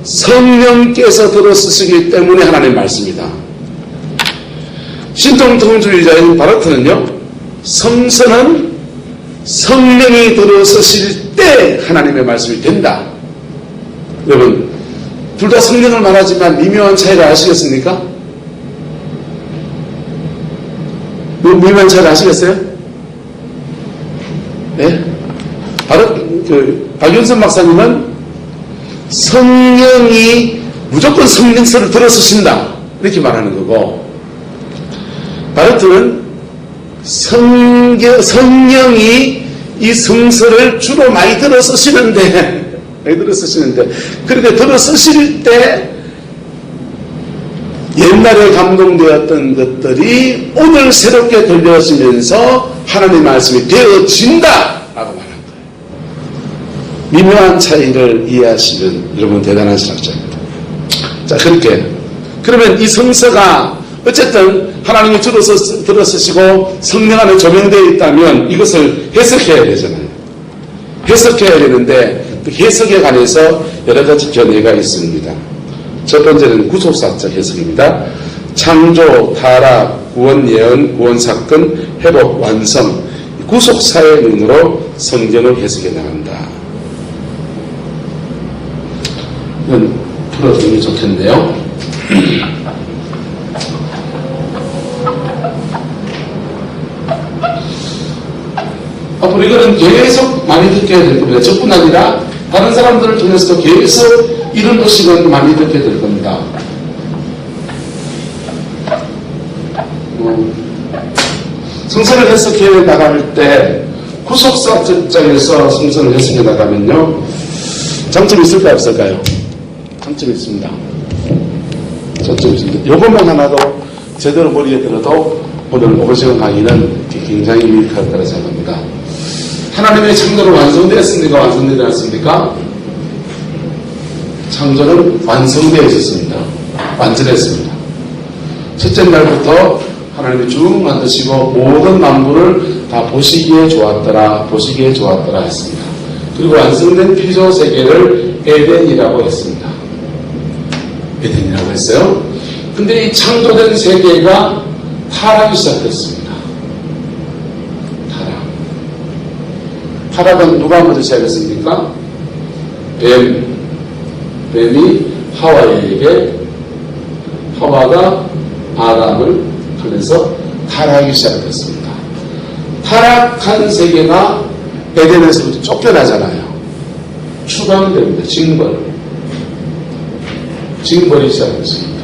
성령께서 들어 쓰시기 때문에 하나님의 말씀이다. 신통주의자인 바르트는요, 성서는 성령이 들어 쓰실 때 하나님의 말씀이 된다. 여러분, 둘 다 성령을 말하지만 미묘한 차이를 아시겠습니까? 미묘한 차이를 아시겠어요? 네? 박윤선 박사님은 성령이 무조건 성령서를 들어 쓰신다. 이렇게 말하는 거고, 바르트는 성령이 이 성서를 주로 많이 들어 쓰시는데, 그런데 들어 쓰실 때 옛날에 감동되었던 것들이 오늘 새롭게 들려지면서 하나님의 말씀이 되어진다 라고 말한 거예요. 미묘한 차이를 이해하시면 여러분 대단한 신학자입니다. 자, 그렇게 그러면 이 성서가 어쨌든 하나님이 들어 쓰시고 성령 안에 조명되어 있다면 이것을 해석해야 되잖아요. 해석해야 되는데 그 해석에 관해서 여러 가지 견해가 있습니다. 첫 번째는 구속사적 해석입니다. 창조, 타락, 구원 예언, 구원 사건, 회복, 완성, 구속사의 눈으로 성경을 해석해 나간다. 이건 풀어주는 게 좋겠네요. 앞으로 이거는 계속 많이 듣게 될 겁니다. 저뿐 아니라 다른 사람들을 통해서도 계속 이런 의식은 많이 듣게 될 겁니다. 성서를 해석해 나갈 때 구속사적 입장에서 성서를 해석해 나가면요, 장점이 있을까요, 없을까요? 장점이 있습니다. 장점이 있습니다. 요것만 하나도 제대로 머리에 들어도 오늘 오버시간 강의는 굉장히 유익할 거라 생각합니다. 하나님의 창조는 완성되었습니까? 완성되지 않았습니까? 창조는 완성되어 있었습니다. 완전했습니다. 첫째 날부터 하나님이 쭉 만드시고 모든 만물을 다 보시기에 좋았더라 했습니다. 그리고 완성된 피조 세계를 에덴이라고 했습니다. 에덴이라고 했어요. 근데 이 창조된 세계가 타락이 시작됐습니다. 타락은 누가 먼저 시작했습니까? 뱀이 하와에게, 하와가 아담을 통해서 타락이 시작됐습니다. 타락한 세계가 에덴에서부터 쫓겨나잖아요. 추방됩니다. 징벌이 시작됐습니다.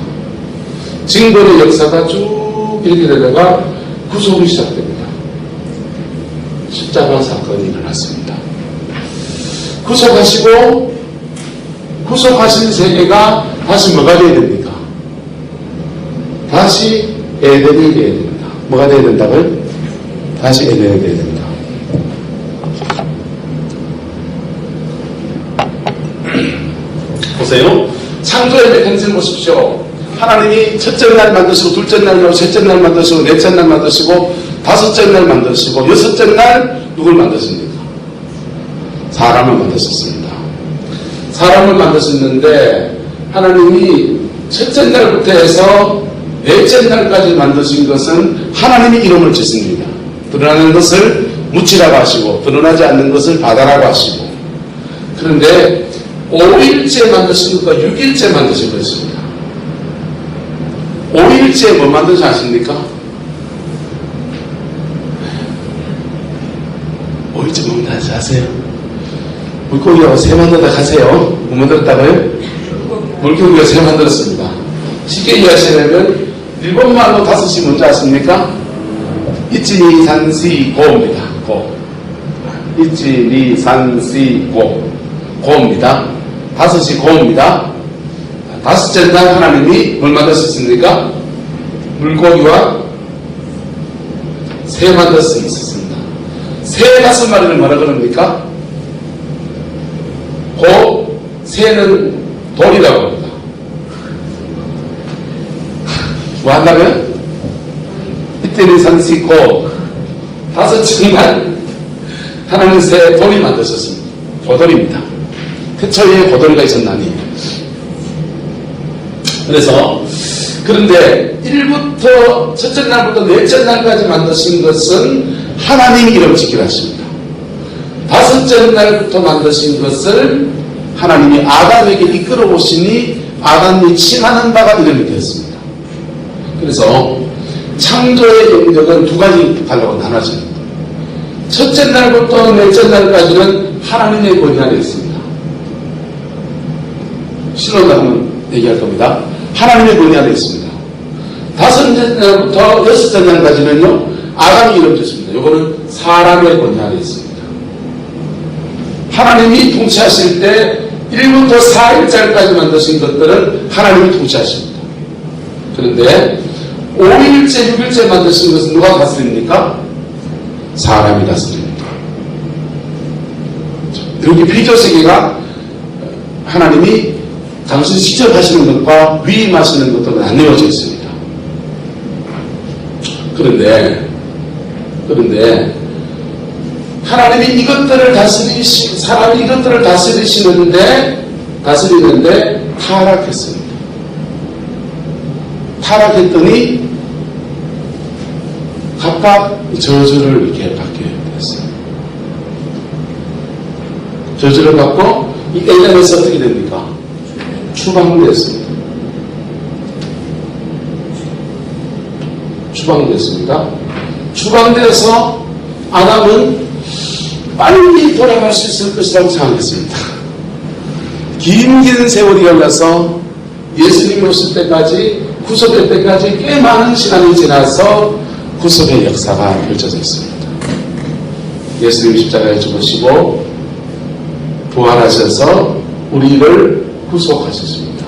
징벌의 역사가 쭉 이렇게 되다가 구속이 시작됩니다. 십자가 사건이 일어났습니다. 구속하신 세계가 다시 뭐가 되어야 됩니까? 다시 에덴이 되어야 됩니다. 뭐가 되어야 된다고요? 다시 에덴이 되어야 됩니다. 보세요. 창조의 메커니즘을 보십시오. 하나님이 첫째 날 만드시고, 둘째 날 만드시고, 셋째 날 만드시고, 넷째 날 만드시고, 다섯째 날 만드시고, 여섯째 날 누굴 만드십니까? 사람을 만드셨습니다. 사람을 만드셨는데 하나님이 첫째 날부터 해서 넷째 날까지 만드신 것은 하나님이 이름을 짓습니다. 드러나는 것을 묻히라고 하시고, 드러나지 않는 것을 받아라고 하시고, 그런데 5일째 만드신 것과 6일째 만드신 것입니다. 5일째 뭐 만드시 아십니까? 5일째 뭐 만드시 아세요? 물고기하고 새 만들다 가세요. 뭐 만들었다고요? 물고기가 새 만들었습니다. 쉽게 이해하시려면 일본말로 5시 뭔지 아십니까? 이치니 산시 고입니다. 고. 이치니 산시 고. 고입니다. 5시 고입니다. 다섯째 날 하나님이 뭘 만드셨습니까? 물고기와 새 만들 수 있었습니다. 새 5마리를 뭐라 그럽니까? 새는 돌이라고 합니다. 뭐 한다고요? 티테니 산시코 다섯 층간 하나님 새 돌이 만드셨습니다. 고돌입니다. 태초에 고돌이가 있었나니. 그래서 그런데 1부터 첫째 날부터 넷째 날까지 만드신 것은 하나님 이름 지키라 하십니다. 다섯째 날부터 만드신 것을 하나님이 아담에게 이끌어 보시니 아담이 칭하는 바가 이름이 되었습니다. 그래서 창조의 영역은 두 가지 달라고 나눠집니다. 첫째 날부터 넷째 날까지는 하나님의 권위 안에 있습니다. 신론을 한번 얘기할 겁니다. 하나님의 권위 안에 있습니다. 다섯째 날부터 여섯째 날까지는요, 아담이 이름 됐습니다. 이거는 사람의 권위 안에 있습니다. 하나님이 통치하실 때 1부터 4일절까지 만드신 것들은 하나님이 통치하십니다. 그런데 5일째, 6일째 만드신 것은 누가 다스립니까? 사람이 다스립니다. 여기 피조세계가 하나님이 당신 시작하시는 것과 위임하시는 것들은 안 내어져 있습니다. 그런데 하나님이 이것들을 사람이 이것들을 다스리는데 타락했습니다. 타락했더니 각각 저주를 이렇게 받게 됐어요. 저주를 받고 이 에덴에서 어떻게 됩니까? 추방됐습니다. 추방되어서 아담은 빨리 돌아갈 수 있을 것이라고 생각했습니다. 긴 세월이 걸려서 예수님이 오실 때까지, 구속될 때까지 꽤 많은 시간이 지나서 구속의 역사가 펼쳐져 있습니다. 예수님이 십자가에 죽으시고 부활하셔서 우리를 구속하셨습니다.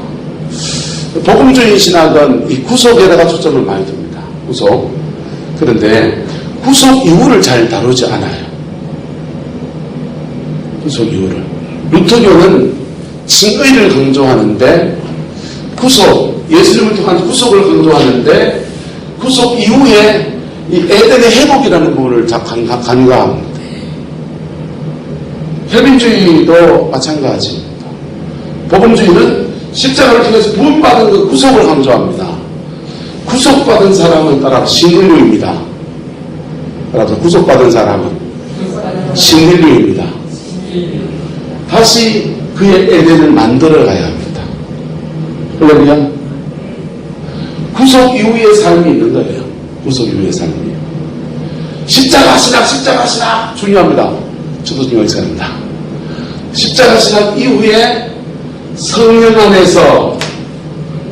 복음주의 신학은 이 구속에다가 초점을 많이 둡니다. 구속. 그런데 구속 이후를 잘 다루지 않아요. 구속 이후를. 루터교는 칭의를 강조하는데 예수님을 통한 구속을 강조하는데 구속 이후에 이 에덴의 회복이라는 부분을 간과합니다. 혈민주의도 마찬가지입니다. 복음주의는 십자가를 통해서 부름받은 그 구속을 강조합니다. 구속받은 사람은 따라 신인류입니다. 따라서 구속받은 사람은 신인류입니다. 다시 그의 에덴을 만들어가야 합니다. 그러면 구속 이후의 삶이 있는 거예요. 구속 이후의 삶이. 십자가 신학 중요합니다. 저도 중요하게 생각합니다. 십자가 신학 이후에 성령 안에서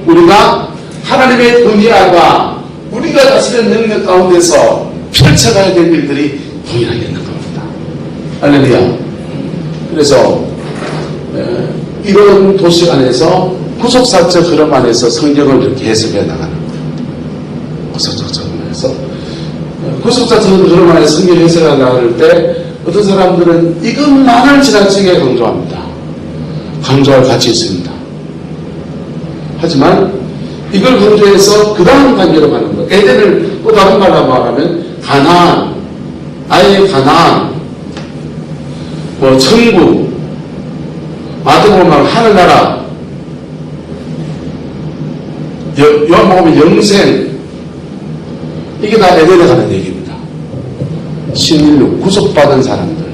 우리가 하나님의 은혜와 우리가 다스리는 능력 가운데서 펼쳐가야 될 일들이 동일하게 있는 겁니다. 할렐루야. 그래서 이런 도시 안에서 구속사적 흐름 안에서 성경을 이렇게 해석해 나가는 거예요. 구속사적 흐름에서 구속사적 흐름 안에서 성경 해석해 나갈 때 어떤 사람들은 이것만을 지나치게 강조합니다. 강조할 가치 있습니다. 하지만 이걸 강조해서 그 다음 단계로 가는 거예요. 에덴을 또 다른 말로 말하면 가나안, 아예 가나안, 천국, 마태복음 하늘나라, 요한복음은 영생, 이게 다 에덴에 가는 얘기입니다. 신인류, 구속받은 사람들,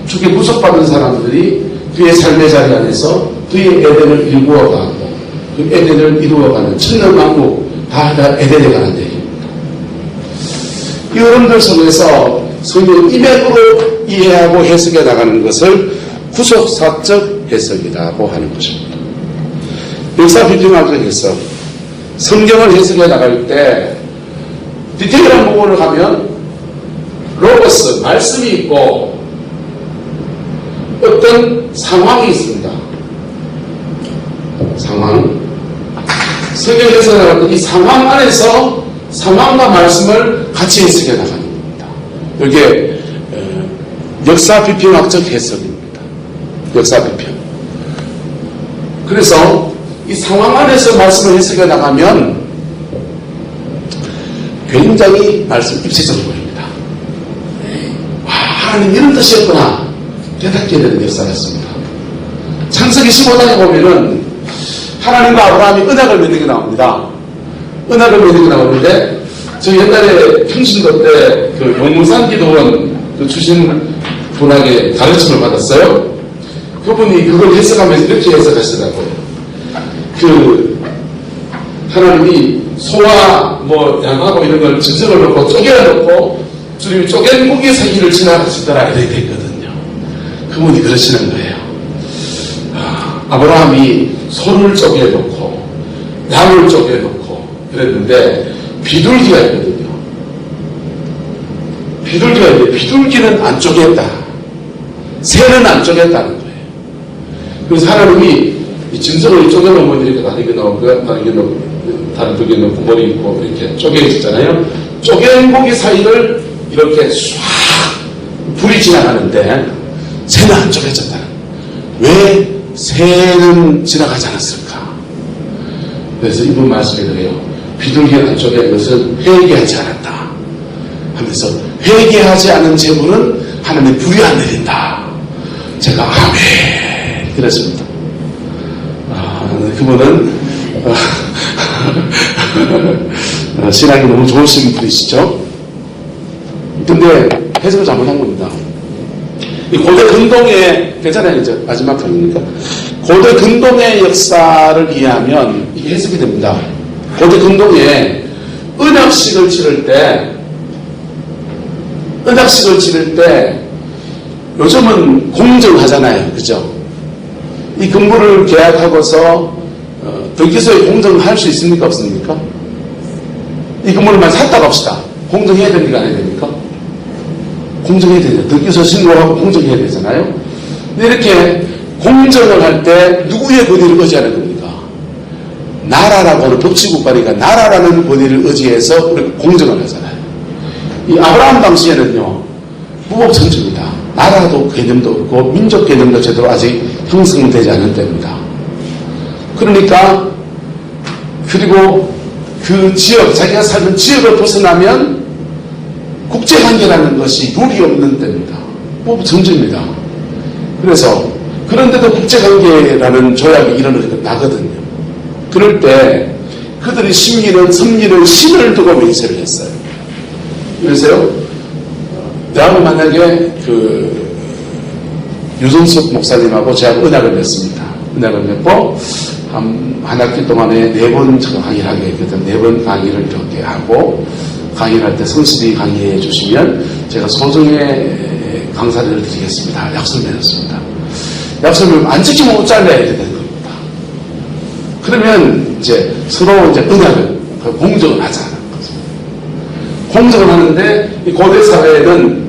주께 구속받은 사람들이 그의 삶의 자리 안에서 그의 에덴을 이루어가고 그 에덴을 이루어가는 천년왕국 다 에덴에 가는 얘기입니다. 이 흐름들 속에서 성경 이맥으로 이해하고 해석해 나가는 것을 구속사적 해석이라고 하는 것입니다. 역사 비평학적 해석, 성경을 해석해 나갈 때 디테일한 부분을 가면 로고스, 말씀이 있고 어떤 상황이 있습니다. 상황. 성경 해석해 나갈 때 이 상황 안에서 상황과 말씀을 같이 해석해 나가는 겁니다. 이게 역사 비평학적 해석입니다. 역사 비평. 그래서 이 상황 안에서 말씀을 해석해 나가면 굉장히 말씀 입체적으로 보입니다. 와, 하나님 이런 뜻이었구나 깨닫게 되는 역사였습니다. 창세기 15장에 보면은 하나님과 아브라함이 언약을 맺는 게 나옵니다. 언약을 맺는 게 나오는데 저 옛날에 평신도 때 그 용문산 기도원 그 주신 분에게 가르침을 받았어요. 그분이 그걸 해석하면서 이렇게 해석하시더라고요. 그 하나님이 소와 뭐 양하고 이런 걸 진석을 놓고 쪼개놓고 주님이 쪼갠 고기 사이를 지나가시더라 이렇게 됐거든요. 그분이 그러시는 거예요. 아브라함이 소를 쪼개놓고 양을 쪼개놓고 그랬는데 비둘기가 있거든요. 비둘기가 있는데 비둘기는 안 쪼갰다. 새는 안 쪼갰다는 거예요. 그래서 하나님이 이 짐승을 쪼개놓으면 이렇게 다리게 넣고 다른 쪽에 넣고 머리 있고 이렇게 쪼개 있었잖아요. 쪼갠 고기 사이를 이렇게 쫙 불이 지나가는데 새는 안 쪼개졌다는 왜 새는 지나가지 않았을까? 그래서 이분 말씀이 그래요. 비둘기는 안 쪼갠 것은 회개하지 않았다 하면서 회개하지 않은 재물은 하나님의 불이 안 내린다. 제가 아멘 그랬습니다. 그분은 신앙이 너무 좋으신 분이시죠. 근데 해석을 잘못한 겁니다. 고대 근동의 괜찮아요. 이제 마지막 편입니까? 고대 근동의 역사를 이해하면 이게 해석이 됩니다. 고대 근동에 은약식을 치를 때 요즘은 공정하잖아요. 그죠? 이 건물을 계약하고서 등기소에 공정할 수 있습니까? 없습니까? 이 건물을 샀다고 합시다. 공정해야 됩니까? 안 해야 됩니까? 공정해야 되죠. 등기소 신고하고 공정해야 되잖아요. 근데 이렇게 공정을 할 때 누구의 권위를 의지하는 겁니까? 나라라고 하는 법치국가니까 나라라는 권위를 의지해서 우리가 공정을 하잖아요. 이 아브라함 당시에는요, 무법천지입니다. 나라도 개념도 없고 민족 개념도 제대로 아직 형성되지 않은 때입니다. 그러니까 그리고 그 지역, 자기가 살던 지역을 벗어나면 국제관계라는 것이 룰이 없는 때입니다. 무법천지입니다. 그래서 그런데도 국제관계라는 조약이 일어나거든요. 그럴 때 그들이 섬기는 신을 두고 맹세를 했어요. 그래서요, 내가 만약에 유성숙 목사님하고 제가 언약을 맺습니다. 언약을 맺고 한 학기 동안에 4번 강의를 하게 했거든. 4번 강의를 이렇게 하고 강의를 할 때 성실히 강의해 주시면 제가 소정의 강사를 드리겠습니다. 약속을 맺었습니다. 약속을 안 지키면 못 잘라야 되는 겁니다. 그러면 이제 서로 이제 언약을 공정을 하자는 거죠. 공정을 하는데 이 고대 사회에는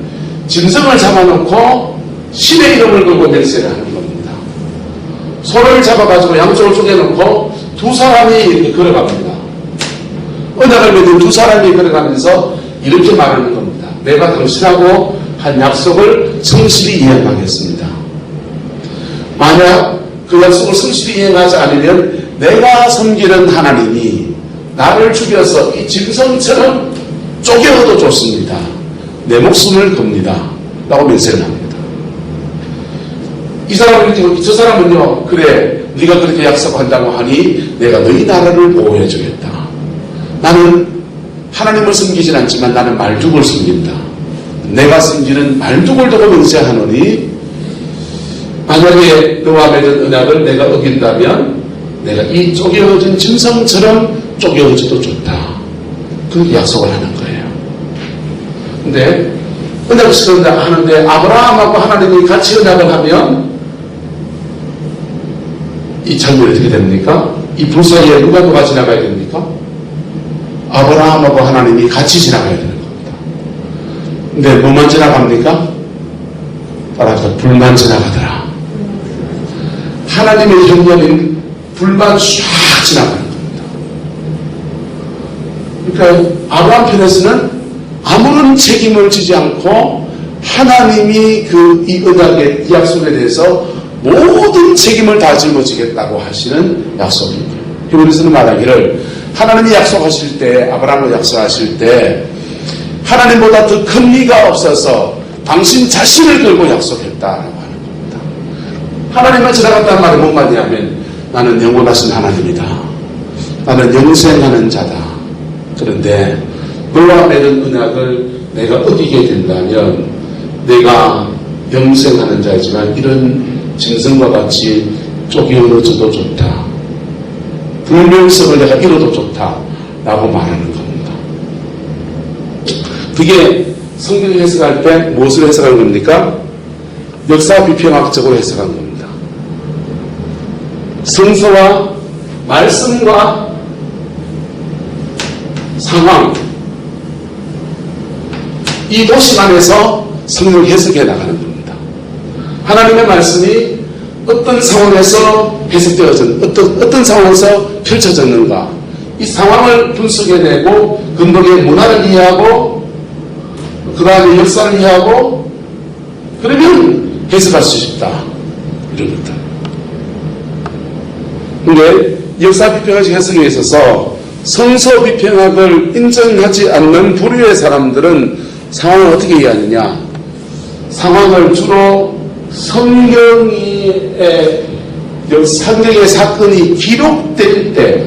짐승을 잡아놓고 신의 이름을 걸고 맹세를 하는 겁니다. 소를 잡아가지고 양쪽을 쪼개놓고 두 사람이 이렇게 걸어갑니다. 언약을 맺은 두 사람이 걸어가면서 이렇게 말하는 겁니다. 내가 당신하고 한 약속을 성실히 이행하겠습니다. 만약 그 약속을 성실히 이행하지 않으면 내가 섬기는 하나님이 나를 죽여서 이 짐승처럼 쪼개어도 좋습니다. 내 목숨을 겁니다. 라고 맹세를 합니다. 이 사람은 이렇게, 저 사람은요, 그래, 네가 그렇게 약속한다고 하니 내가 너희 나라를 보호해 주겠다. 나는 하나님을 섬기진 않지만 나는 말죽을 섬긴다. 내가 섬기는 말죽을 두고 맹세하노니 만약에 너와 맺은 언약을 내가 어긴다면 내가 이 쪼개어진 짐승처럼 쪼개어져도 좋다. 그렇게 약속을 하는 거예요. 근데 언약을 하는데 아브라함하고 하나님이 같이 언약을 하면 이 장면이 어떻게 됩니까? 이 불 사이에 누가 지나가야 됩니까? 아브라함하고 하나님이 같이 지나가야 되는 겁니다. 근데 뭐만 지나갑니까? 따라서 불만 지나가더라. 하나님의 형렬인 불만 쫙 지나가는 겁니다. 그러니까 아브라함 편에서는 아무런 책임을 지지 않고 하나님이 이 언약의 약속에 대해서 모든 책임을 다 짊어지겠다고 하시는 약속입니다. 히브리서는 말하기를 하나님이 약속하실 때, 아브라함을 약속하실 때 하나님보다 더 큰 이가 없어서 당신 자신을 걸고 약속했다라고 하는 겁니다. 하나님만 지나갔다는 말이 뭔 말이냐면 나는 영원하신 하나님이다. 나는 영생하는 자다. 그런데 너와 맺은 언약을 내가 어기게 된다면 내가 영생하는 자이지만 이런 짐승과 같이 쫓겨져도 좋다. 불명성을 내가 잃어도 좋다. 라고 말하는 겁니다. 그게 성경 해석할 때 무엇을 해석한 겁니까? 역사 비평학적으로 해석한 겁니다. 성서와 말씀과 상황, 이 도심 안에서 성경 해석해 나가는 겁니다. 하나님의 말씀이 어떤 상황에서 해석되어졌는가, 어떤 상황에서 펼쳐졌는가, 이 상황을 분석해내고 근동의 문화를 이해하고 그 다음에 역사를 이해하고 그러면 해석할 수 있다. 이런 것들. 근데 역사 비평학 해석에 있어서 성서 비평학을 인정하지 않는 부류의 사람들은 상황을 어떻게 이해하느냐? 상황을 주로 성경의 사건이 기록될 때,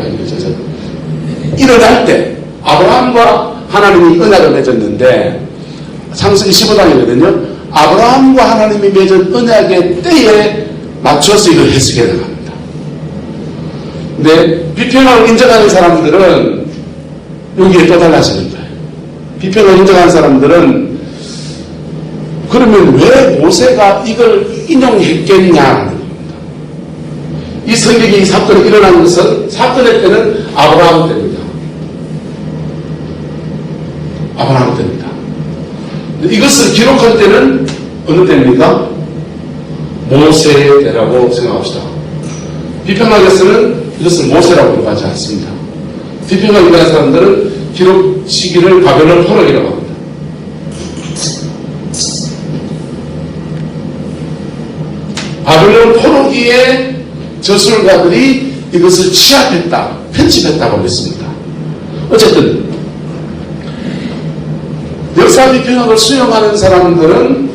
일어날 때, 아브라함과 하나님이 언약을 맺었는데, 창세기 15장이거든요. 아브라함과 하나님이 맺은 언약의 때에 맞춰서 이걸 해석해 나갑니다. 근데 비평을 인정하는 사람들은 여기에 또 달라지는 거예요. 비평을 인정하는 사람들은 그러면 왜 모세가 이걸 인용했겠냐는 겁니다. 이 성경이 이 사건이 일어난 것은 사건의 때는 아브라함 때입니다. 아브라함 때입니다. 이것을 기록한 때는 어느 때입니까? 모세의 때라고 생각합시다. 비평학에서는 이것을 모세라고 기록하지 않습니다. 비평학 인간의 사람들은 기록 시기를 바벨론 포로기라고 합니다. 바벨론 포로기에 저술가들이 이것을 취합했다, 편집했다고 했습니다. 어쨌든 역사 비평학을 수용하는 사람들은,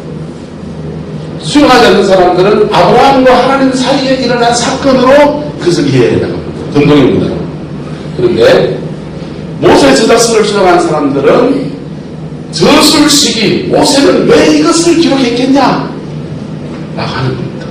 수용하지 않는 사람들은 아브라함과 하나님 사이에 일어난 사건으로 그것을 이해해 나갑니다. 공동의 문화로. 그런데 모세 저작서를 수용하는 사람들은 저술 시기, 모세는 왜 이것을 기록했겠냐? 라고 하는 겁니다.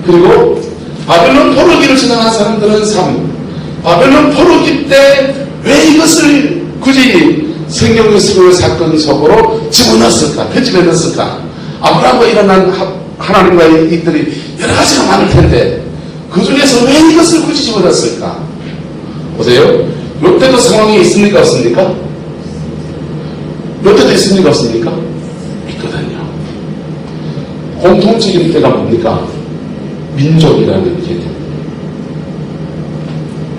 그리고 바벨론 포로기를 지나간 사람들은 3. 바벨론 포로기 때 왜 이것을 굳이 성경의 쓰고 사건 속으로 집어넣었을까? 편집해 넣었을까? 아브라함과 일어난 하나님과의 일들이 여러 가지가 많을 텐데 그 중에서 왜 이것을 굳이 집어넣었을까? 보세요. 이때도 상황이 있습니까? 없습니까? 이때도 있습니까? 없습니까? 있거든요. 공통적인 때가 뭡니까? 민족이라는 개념.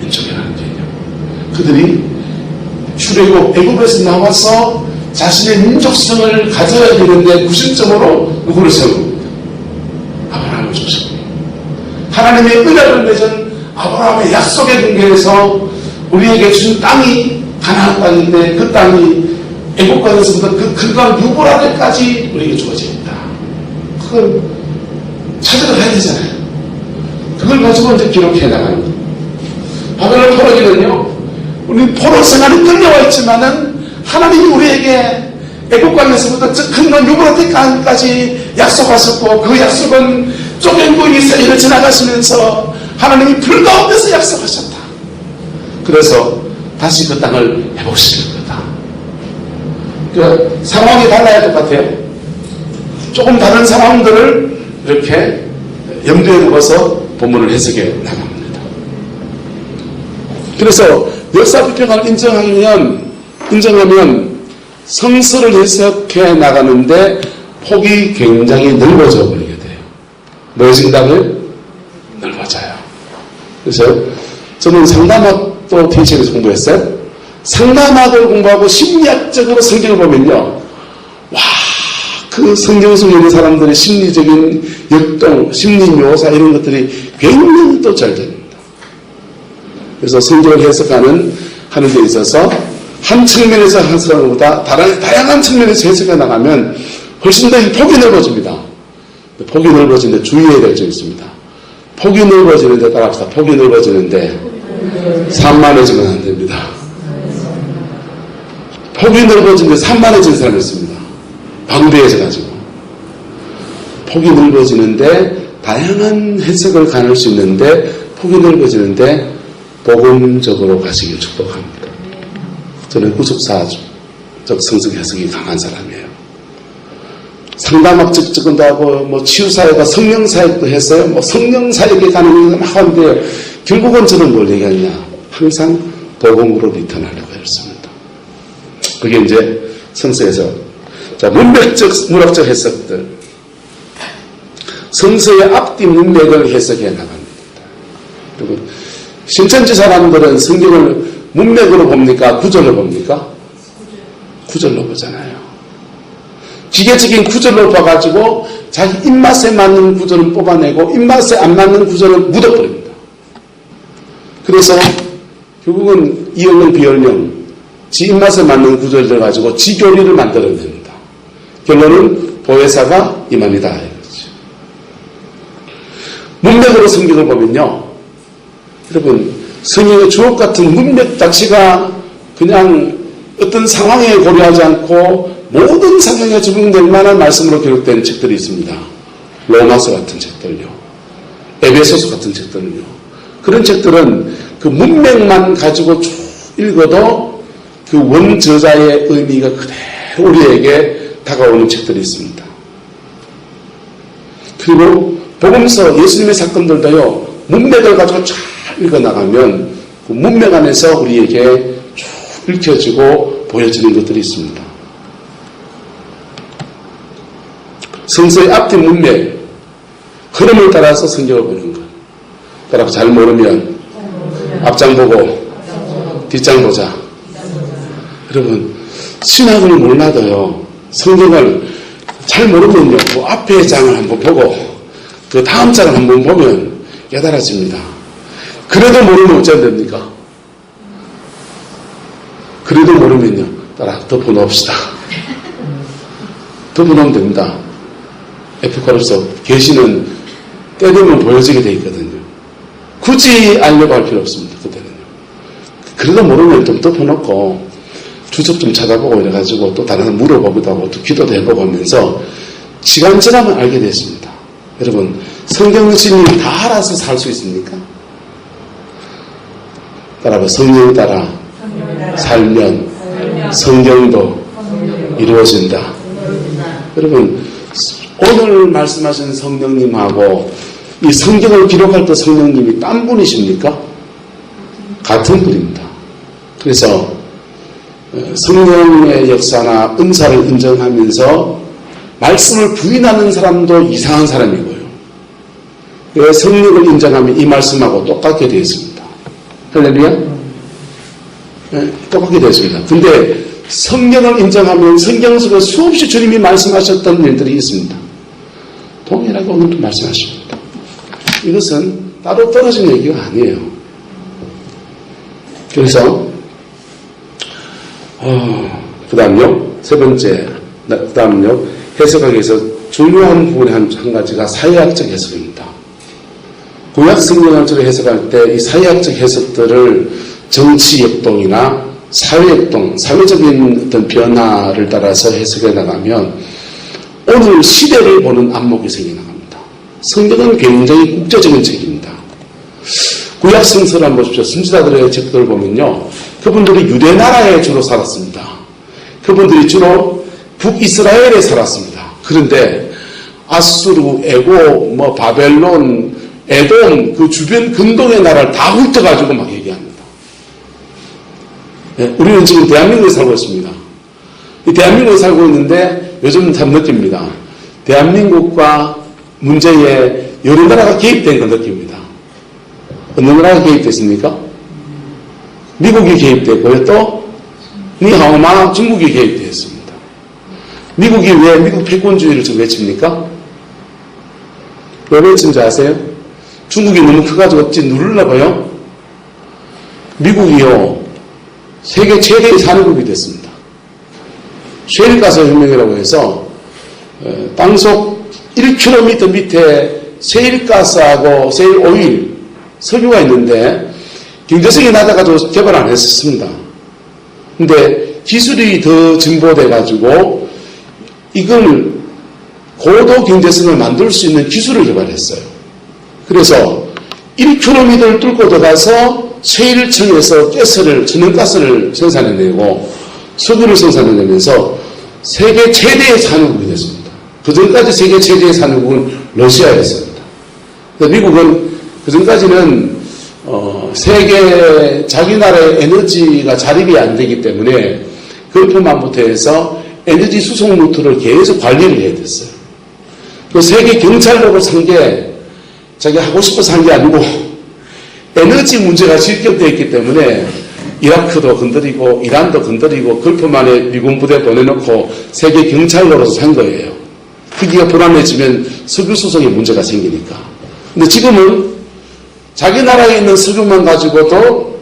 민족이라는 개념. 그들이 출애굽 애굽에서 나와서 자신의 민족성을 가져야 되는데 구심점으로 누구를 세웁니다? 아브라함을 중심으로. 하나님의 언약을 맺은 아브라함의 약속의 근거에서 우리에게 주신 땅이 가나안 땅인데 그 땅이 애국강에서부터 그 근강 유브라데까지 우리에게 주어져 있다. 그걸 찾으러 가야 되잖아요. 그걸 가지고 이제 기록해 나가는 거예요. 바벨론 포로기는요, 우리 포로 생활이 끌려와 있지만은 하나님이 우리에게 애국강에서부터 근강 유브라데까지 약속하셨고 그 약속은 쫓겨있는 이스라엘을 지나가시면서 하나님이 불 가운데서 약속하셨다. 그래서 다시 그 땅을 회복시킬 거다. 그러니까 상황이 달라야 똑같아요. 조금 다른 상황들을 이렇게 염두에 두어서 본문을 해석해 나갑니다. 그래서 역사 비평을 인정하면 성서를 해석해 나가는데 폭이 굉장히 넓어져 버리게 돼요. 넓어진다고요? 넓어져요. 그래서 저는 상담학도 TH에서 공부했어요. 상담학을 공부하고 심리학적으로 성경을 보면요, 와, 그 성경 속에 있는 사람들의 심리적인 역동, 심리 묘사 이런 것들이 굉장히 또 잘 됩니다. 그래서 성경을 해석하는 하는 데 있어서 한 측면에서 해석하는 것보다 다양한 측면에서 해석해 나가면 훨씬 더 폭이 넓어집니다. 폭이 넓어지는데 주의해야 될 점이 있습니다. 폭이 넓어지는데 따라합시다. 폭이 넓어지는데 산만해지면 안 됩니다. 폭이 넓어지는데 산만해진 사람이 있습니다. 방대해져가지고. 폭이 넓어지는데 다양한 해석을 가할 수 있는데 폭이 넓어지는데 복음적으로 가시길 축복합니다. 저는 구속사적 성경 해석이 강한 사람이에요. 상담학적 접근도 하고 뭐 치유사역과 성령사역도 했어요. 뭐 성령사역에 가는 일을 막 하는데 결국은 저는 뭘 얘기하냐. 항상 복음으로 리턴하려고 했습니다. 그게 이제 성서에서 자 문맥적 문학적 해석들 성서의 앞뒤 문맥을 해석해 나갑니다. 그리고 신천지 사람들은 성경을 문맥으로 봅니까? 구절로 봅니까? 구절로 보잖아요. 기계적인 구절로 봐가지고 자기 입맛에 맞는 구절은 뽑아내고 입맛에 안 맞는 구절은 묻어버립니다. 그래서 결국은 이언령 비언령 지 입맛에 맞는 구절들 가지고 지교리를 만들어냅니다. 결론은 보혜사가 이만이다. 이거죠. 문맥으로 성경을 보면요. 여러분 성경의 주옥 같은 문맥 자체가 그냥 어떤 상황에 고려하지 않고 모든 상황에 적용될 만한 말씀으로 기록된 책들이 있습니다. 로마서 같은 책들요. 에베소서 같은 책들은요. 그런 책들은 그 문맥만 가지고 쭉 읽어도 그 원저자의 의미가 그대로 우리에게 다가오는 책들이 있습니다. 그리고 복음서 예수님의 사건들도요. 문맥을 가지고 쫙 읽어나가면 그 문맥 안에서 우리에게 쭉 읽혀지고 보여지는 것들이 있습니다. 성서의 앞뒤 문맥, 흐름을 따라서 성경을 보는 것. 따라서 잘 모르면 앞장 보고 뒷장 보자. 여러분, 신학을 몰라도요, 성경을 잘 모르면요, 그 앞에 장을 한번 보고 그 다음 장을 한번 보면 깨달아집니다. 그래도 모르면 어쩌면 됩니까? 그래도 모르면요, 따라 덮어놓읍시다. 덮어놓으면 됩니다. 에피카로서 계시는 때 되면 보여지게 돼 있거든요. 굳이 알려고 할 필요 없습니다. 그때는요. 그래도 모르면 좀 덮어놓고 주석 좀 찾아보고 이래가지고 또 다른 사람 물어보기도 하고 또 기도도 해보고 하면서 시간 지나면 알게 됐습니다. 여러분 성경 진리 다 알아서 살 수 있습니까? 따라서 성령 따라 살면 성경도 이루어진다. 여러분 오늘 말씀하신 성령님하고 이 성경을 기록할 때 성령님이 딴 분이십니까? 같은 분입니다. 그래서 성령의 역사나 은사를 인정하면서 말씀을 부인하는 사람도 이상한 사람이고요. 왜 성령을 인정하면 이 말씀하고 똑같게 되어 있습니다. 할렐루야? 네, 똑같게 되어 있습니다. 근데 성경을 인정하면 성경 속에 수없이 주님이 말씀하셨던 일들이 있습니다. 동일하게 오늘도 말씀하십니다. 이것은 따로 떨어진 얘기가 아니에요. 그래서 그 다음요 세 번째 그 다음요 해석하기 위해서 중요한 부분의 한 가지가 사회학적 해석입니다. 구약 성경을 해석할 때 이 사회학적 해석들을 정치 역동이나 사회 역동, 사회적인 어떤 변화를 따라서 해석해 나가면 오늘 시대를 보는 안목이 생겨나갑니다. 성경은 굉장히 국제적인 책입니다. 구약 성서를 한번 보십시오. 선지자들의 책들을 보면요. 그분들이 유대 나라에 주로 살았습니다. 그분들이 주로 북이스라엘에 살았습니다. 그런데 아수르, 에고, 바벨론, 에돔, 그 주변 근동의 나라를 다 훑어가지고 막 얘기합니다. 네, 우리는 지금 대한민국에 살고 있습니다. 이 대한민국에 살고 있는데 요즘 참 느낍니다. 대한민국과 문제에 여러 나라가 개입된 걸 느낍니다. 어느 나라가 개입됐습니까? 미국이 개입됐고요. 또 니하오마 중국이 개입되었습니다. 미국이 왜 미국 패권주의를 지금 외칩니까? 왜 외친지 아세요? 중국이 너무 커가지고 어찌 누르려고요? 미국이요, 세계 최대의 산업국이 됐습니다. 쉐일가스 혁명이라고 해서 땅속 1km 밑에 세일가스하고 세일오일, 석유가 있는데 경제성이 낮아가지고 개발 안 했었습니다. 근데 기술이 더 진보돼가지고 이걸 고도 경제성을 만들 수 있는 기술을 개발했어요. 그래서 1km를 뚫고 들어가서 셰일청에서 가스를, 천연가스를 생산해내고 석유를 생산해내면서 세계 최대의 산유국이 됐습니다. 그전까지 세계 최대의 산유국은 러시아였습니다. 미국은 그전까지는 세계 자기 나라의 에너지가 자립이 안 되기 때문에 걸프만부터 해서 에너지 수송 루트를 계속 관리를 해야 됐어요. 그 세계 경찰력을 산 게 자기 하고 싶어서 한 게 아니고 에너지 문제가 직격되어 있기 때문에 이라크도 건드리고 이란도 건드리고 걸프만에 미군 부대 보내놓고 세계 경찰로서 산 거예요. 거기가 불안해지면 석유 수송에 문제가 생기니까. 근데 지금은 자기 나라에 있는 석유만 가지고도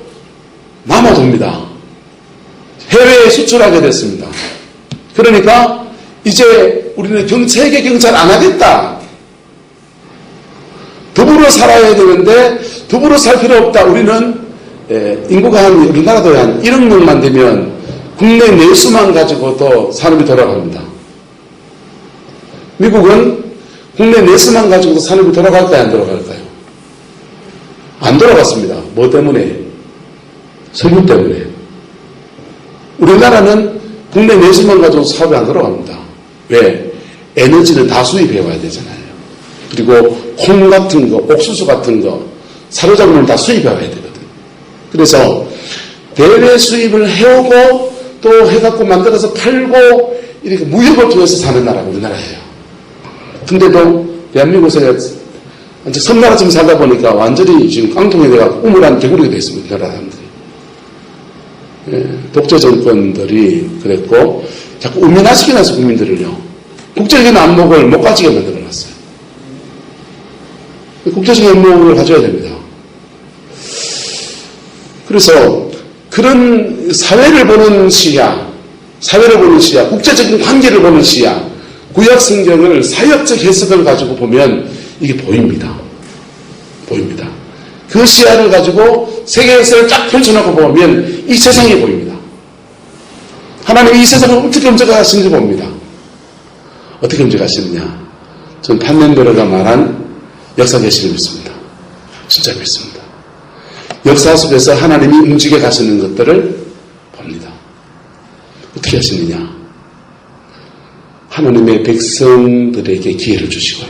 남아돕니다. 해외에 수출하게 됐습니다. 그러니까 이제 우리는 세계 경찰 안 하겠다. 더불어 살아야 되는데 더불어 살 필요 없다. 우리는 인구가 한 우리나라도 한 1억 명만 되면 국내 내수만 가지고도 산업이 돌아갑니다. 미국은 국내 내수만 가지고도 산업이 돌아갈까요? 안 돌아갈까요? 안 돌아갔습니다. 뭐 때문에? 석유 때문에. 우리나라는 국내 내수만 가지고 사업이 안 돌아갑니다. 왜? 에너지는 다 수입해 와야 되잖아요. 그리고 콩 같은 거, 옥수수 같은 거, 사료작물을 다 수입해 와야 되거든요. 그래서 대외 수입을 해오고 또 해갖고 만들어서 팔고 이렇게 무역을 통해서 사는 나라가 우리나라예요. 근데도 대한민국에서 섬나라쯤 살다 보니까 완전히 지금 깡통이 돼가지고 우물한 개구리가 됐습니다. 나라 사람들이. 독재 정권들이 그랬고 자꾸 우면화시켜놔서 국민들을요. 국제적인 안목을 못 가지게 만들어놨어요. 국제적인 안목을 가져야 됩니다. 그래서 그런 사회를 보는 시야, 국제적인 관계를 보는 시야, 구약 성경을 사역적 해석을 가지고 보면 이게 보입니다. 그 시야를 가지고 세계에서 쫙 펼쳐놓고 보면 이 세상이 보입니다. 하나님이 이 세상을 어떻게 움직여가시는지 봅니다. 어떻게 움직여가시느냐. 전 판넨베르가 말한 역사 계시를 믿습니다. 진짜 믿습니다. 역사 속에서 하나님이 움직여 가시는 것들을 봅니다. 어떻게 하시느냐. 하나님의 백성들에게 기회를 주시고요.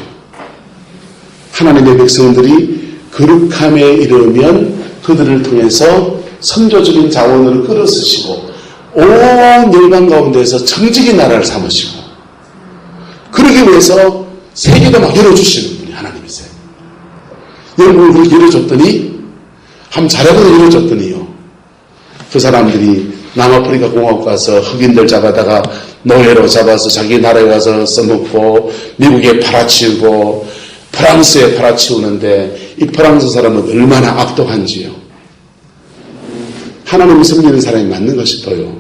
하나님의 백성들이 거룩함에 이르면 그들을 통해서 선조적인 자원을 끌어쓰시고 온 열방 가운데에서 정직인 나라를 삼으시고 그러기 위해서 세계도 막 열어주시는 분이 하나님이세요. 여러분을 그렇게 열어줬더니 한번 잘해보고 열어줬더니요. 그 사람들이 남아프리카 공화국 가서 흑인들 잡아다가 노예로 잡아서 자기 나라에 와서 써먹고 미국에 팔아치우고 프랑스에 팔아치우는데 이 프랑스 사람은 얼마나 악독한지요. 하나님을 섬기는 사람이 맞는가 싶어요.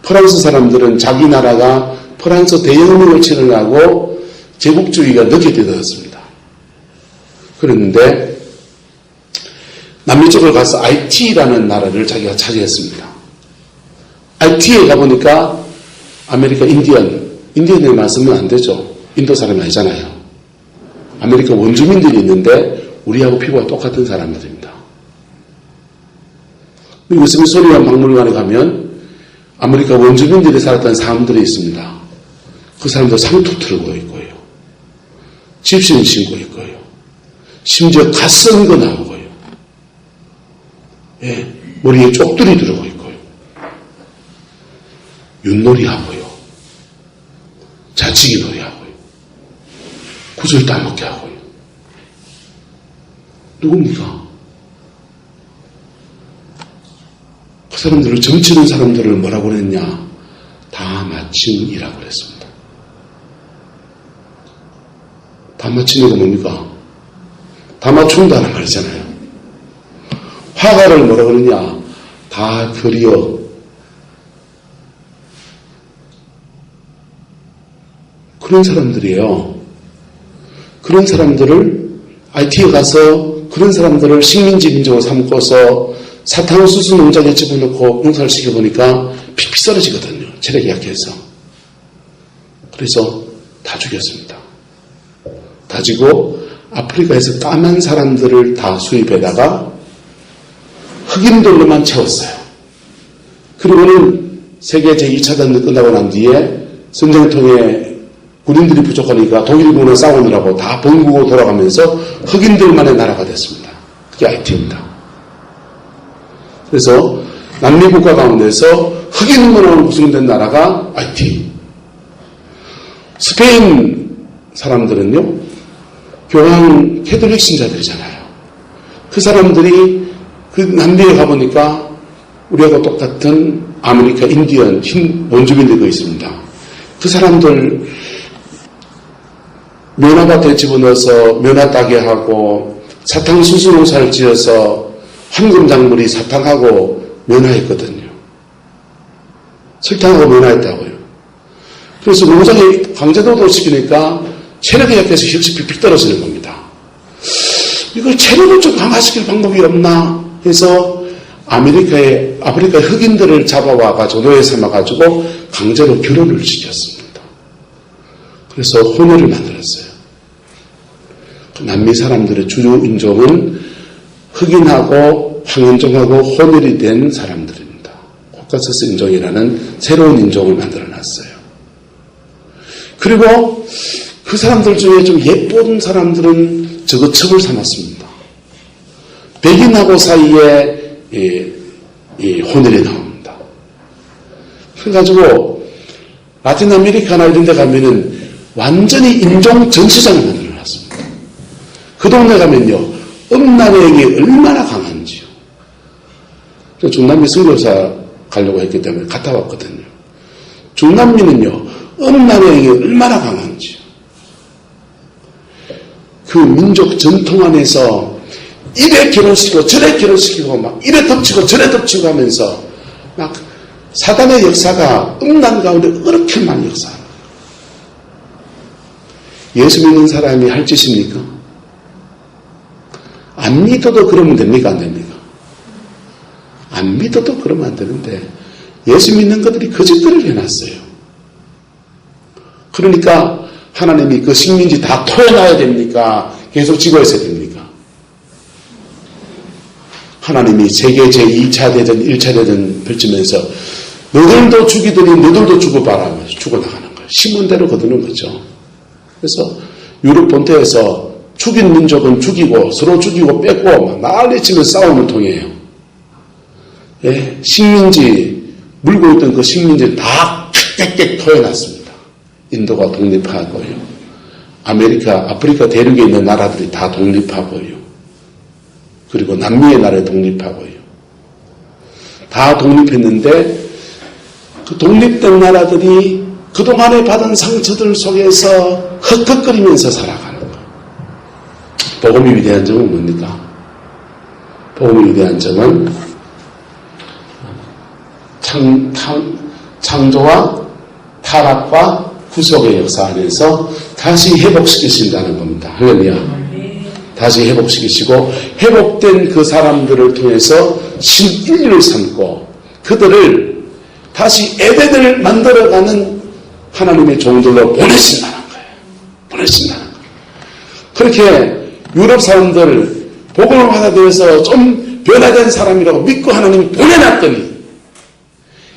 프랑스 사람들은 자기 나라가 프랑스 대혁명을 치르려고 제국주의가 늦게 되었습니다. 그랬는데 남미 쪽을 가서 IT라는 나라를 자기가 차지했습니다. IT에 가보니까 아메리카 인디언에 말씀은 안 되죠. 인도 사람이 아니잖아요. 아메리카 원주민들이 있는데 우리하고 피부가 똑같은 사람들입니다. 미국 스미소니언 박물관에 가면 아메리카 원주민들이 살았던 사람들이 있습니다. 그 사람들 상투 틀고 있고요. 집신 신고 있고요. 심지어 갓 쓴 거 나오고요. 예, 머리에 쪽두리 두르고 있고요. 윷놀이 하고요. 자치기 놀이 하고요. 구슬 따먹게 하고요. 누굽니까? 그 사람들을 점치는 사람들을 뭐라고 그랬냐? 다 맞춤이라고 그랬습니다. 다 맞추는 거 뭡니까? 다 맞춘다는 말이잖아요. 하가를 뭐라 그러냐? 다 그리어. 그런 사람들이에요. 그런 사람들을 IT에 가서 그런 사람들을 식민지 민족으로 삼고서 사탕수수 농장에 집어넣고 농사를 시켜보니까 피피 썰어지거든요. 체력이 약해서. 그래서 다 죽였습니다. 다지고 아프리카에서 까만 사람들을 다 수입해다가 흑인들로만 채웠어요. 그리고는 세계 제2차 대전이 끝나고 난 뒤에 전쟁통에 군인들이 부족하니까 독일군과 싸우느라고 다 본국으로 돌아가면서 흑인들만의 나라가 됐습니다. 그게 IT입니다. 그래서 남미 국가 가운데서 흑인문화로 구성된 나라가 IT. 스페인 사람들은요, 교황 캐톨릭 신자들이잖아요. 그 사람들이 그 남미에 가보니까 우리하고 똑같은 아메리카 인디언 흰 원주민들이 있습니다. 그 사람들 면화밭에 집어넣어서 면화 따게 하고 사탕수수 농사를 지어서 황금작물이 사탕하고 면화했거든요. 설탕하고 면화했다고요. 그래서 농장에 강제노동을 시키니까 체력이 약해서 혈압이 픽픽 떨어지는 겁니다. 이걸 체력을 좀 강화시킬 방법이 없나 해서 아프리카 흑인들을 잡아와가지고 노예 삼아가지고 강제로 결혼을 시켰습니다. 그래서 혼혈을 만들었어요. 남미 사람들의 주요 인종은 흑인하고 황인종하고 혼혈이 된 사람들입니다. 코카서스 인종이라는 새로운 인종을 만들어놨어요. 그리고 그 사람들 중에 좀 예쁜 사람들은 저거첩을 삼았습니다. 백인하고 사이에 혼혈이 나옵니다. 그래가지고 라틴 아메리카나 이런 데 가면은 완전히 인종 전시장을 만들어놨습니다. 그 동네 가면요, 음란행이 얼마나 강한지요. 중남미 선교사 가려고 했기 때문에 갔다 왔거든요. 중남미는요, 음란행이 얼마나 강한지요. 그 민족 전통 안에서 이래 결혼시키고 저래 결혼시키고 막 이래 덮치고 저래 덮치고 하면서 막 사단의 역사가 음란 가운데 그렇게 많은 역사입니다. 예수 믿는 사람이 할 짓입니까? 안 믿어도 그러면 됩니까? 안 됩니까? 안 믿어도 그러면 안 되는데 예수 믿는 것들이 거짓거리를 해놨어요. 그러니까 하나님이 그 식민지 다 토해놔야 됩니까? 계속 지고 있어야 됩니까? 하나님이 세계 제2차 대전, 1차 대전 펼치면서 너들도 죽이더니 너들도 죽어봐라 하면서 죽어나가는 거예요. 심은 대로 거두는 거죠. 그래서 유럽 본토에서 죽인 민족은 죽이고 서로 죽이고 뺏고 막 난리치면서 싸움을 통해요. 예, 식민지 물고 있던 그 식민지를 다 깨끗 토해놨습니다. 인도가 독립하고요. 아프리카 대륙에 있는 나라들이 다 독립하고요. 그리고 남미의 나라에 독립하고요. 다 독립했는데 그 독립된 나라들이 그동안에 받은 상처들 속에서 헉헉거리면서 살아가는 거예요. 복음이 위대한 점은 뭡니까? 복음이 위대한 점은 창조와 타락과 구속의 역사 안에서 다시 회복시키신다는 겁니다. 할렐루야. 다시 회복시키시고 회복된 그 사람들을 통해서 신인류를 삼고 그들을 다시 에덴을 만들어가는 하나님의 종들로 보내신다는 거예요. 보내신다는 거예요. 그렇게 유럽 사람들 복음을 받아들여서 좀 변화된 사람이라고 믿고 하나님이 보내놨더니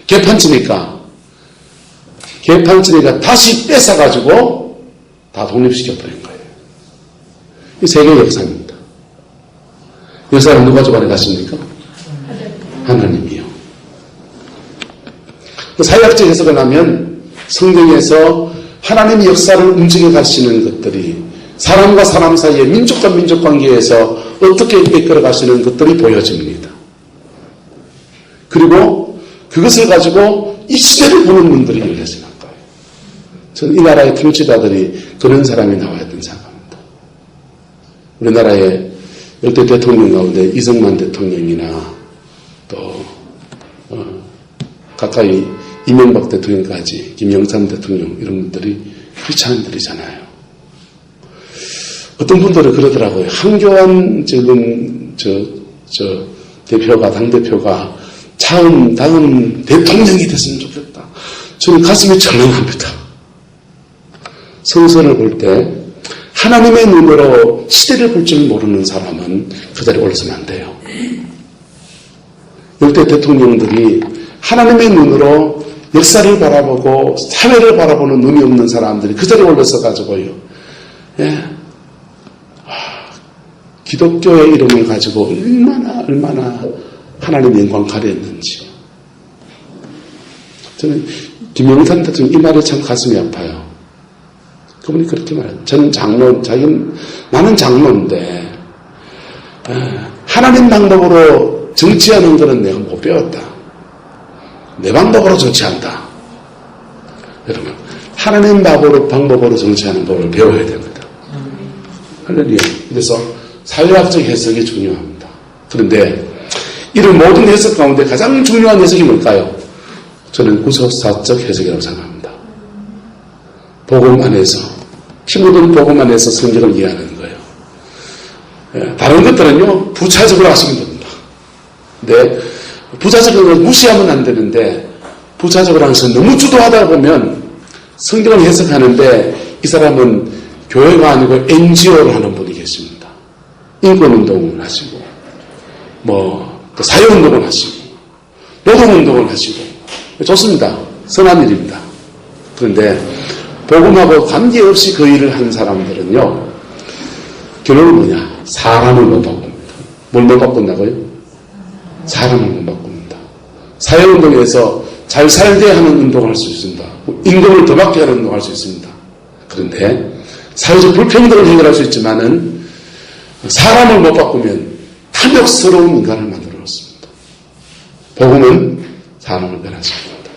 개판치니까 다시 뺏어가지고 다 독립시켜버린 거예요. 이 세계 역사입니다. 역사를 누가 주관해 가십니까? 하나님이요. 그 사회학적 해석을 하면 성경에서 하나님의 역사를 움직여 가시는 것들이 사람과 사람 사이에 민족과 민족 관계에서 어떻게 이끌어 가시는 것들이 보여집니다. 그리고 그것을 가지고 이 시대를 보는 분들이 열려지는 거예요. 저는 이 나라의 통치자들이 그런 사람이 나와야 된다고 생각합니다. 우리나라에 역대 대통령 가운데 이승만 대통령이나 또 가까이 이명박 대통령까지 김영삼 대통령 이런 분들이 크리스찬들이잖아요. 어떤 분들은 그러더라고요. 한교안 지금 대표가 당대표가 다음 대통령이 됐으면 좋겠다. 저는 가슴이 철렁합니다. 성서를 볼 때 하나님의 눈으로 시대를 볼 줄 모르는 사람은 그 자리에 올라서면 안 돼요. 역대 대통령들이 하나님의 눈으로 역사를 바라보고 사회를 바라보는 눈이 없는 사람들이 그 자리에 올라서 가지고요. 예. 기독교의 이름을 가지고 얼마나 하나님 영광 가려했는지. 저는 김영삼 대통령 이 말에 참 가슴이 아파요. 그분이 그렇게 말해요. 저는 나는 장로인데 하나님 방법으로 정치하는 거는 내가 못 배웠다. 내 방법으로 정치한다. 여러분, 하나님 방법으로 정치하는 법을 배워야 됩니다. 할렐루야. 그래서 사회학적 해석이 중요합니다. 그런데 이런 모든 해석 가운데 가장 중요한 해석이 뭘까요? 저는 구속사적 해석이라고 생각합니다. 복음 안에서, 친구들은 복음 안에서 성경을 이해하는 거예요. 다른 것들은요, 부차적으로 하시면 됩니다. 근데 부차적으로 무시하면 안 되는데, 부차적으로 하면서 너무 주도하다 보면 성경을 해석하는데 이 사람은 교회가 아니고 NGO를 하는 분이 계십니다. 인권운동을 하시고, 또 사회운동을 하시고, 노동운동을 하시고, 좋습니다. 선한 일입니다. 그런데 복음하고 관계없이 그 일을 한 사람들은요, 결론은 뭐냐? 사람을 못 바꿉니다. 뭘 못 바꾼다고요? 사람을 못 바꿉니다. 사회운동에서 잘 살게 하는 운동을 할 수 있습니다. 임금을 더 받게 하는 운동을 할 수 있습니다. 그런데 사회적 불평등을 해결할 수 있지만은 사람을 못 바꾸면 탐욕스러운 인간을 만들어 놓습니다. 복음은 사람을 변화시킵니다.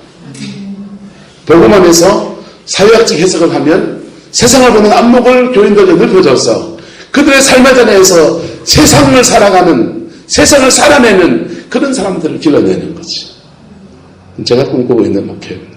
복음 안에서 사회학적 해석을 하면 세상을 보는 안목을 교인들에게 넓혀줘서 그들의 삶의 자리에서 세상을 살아가는, 세상을 살아내는 그런 사람들을 길러내는 거지. 제가 꿈꾸고 있는 목표입니다.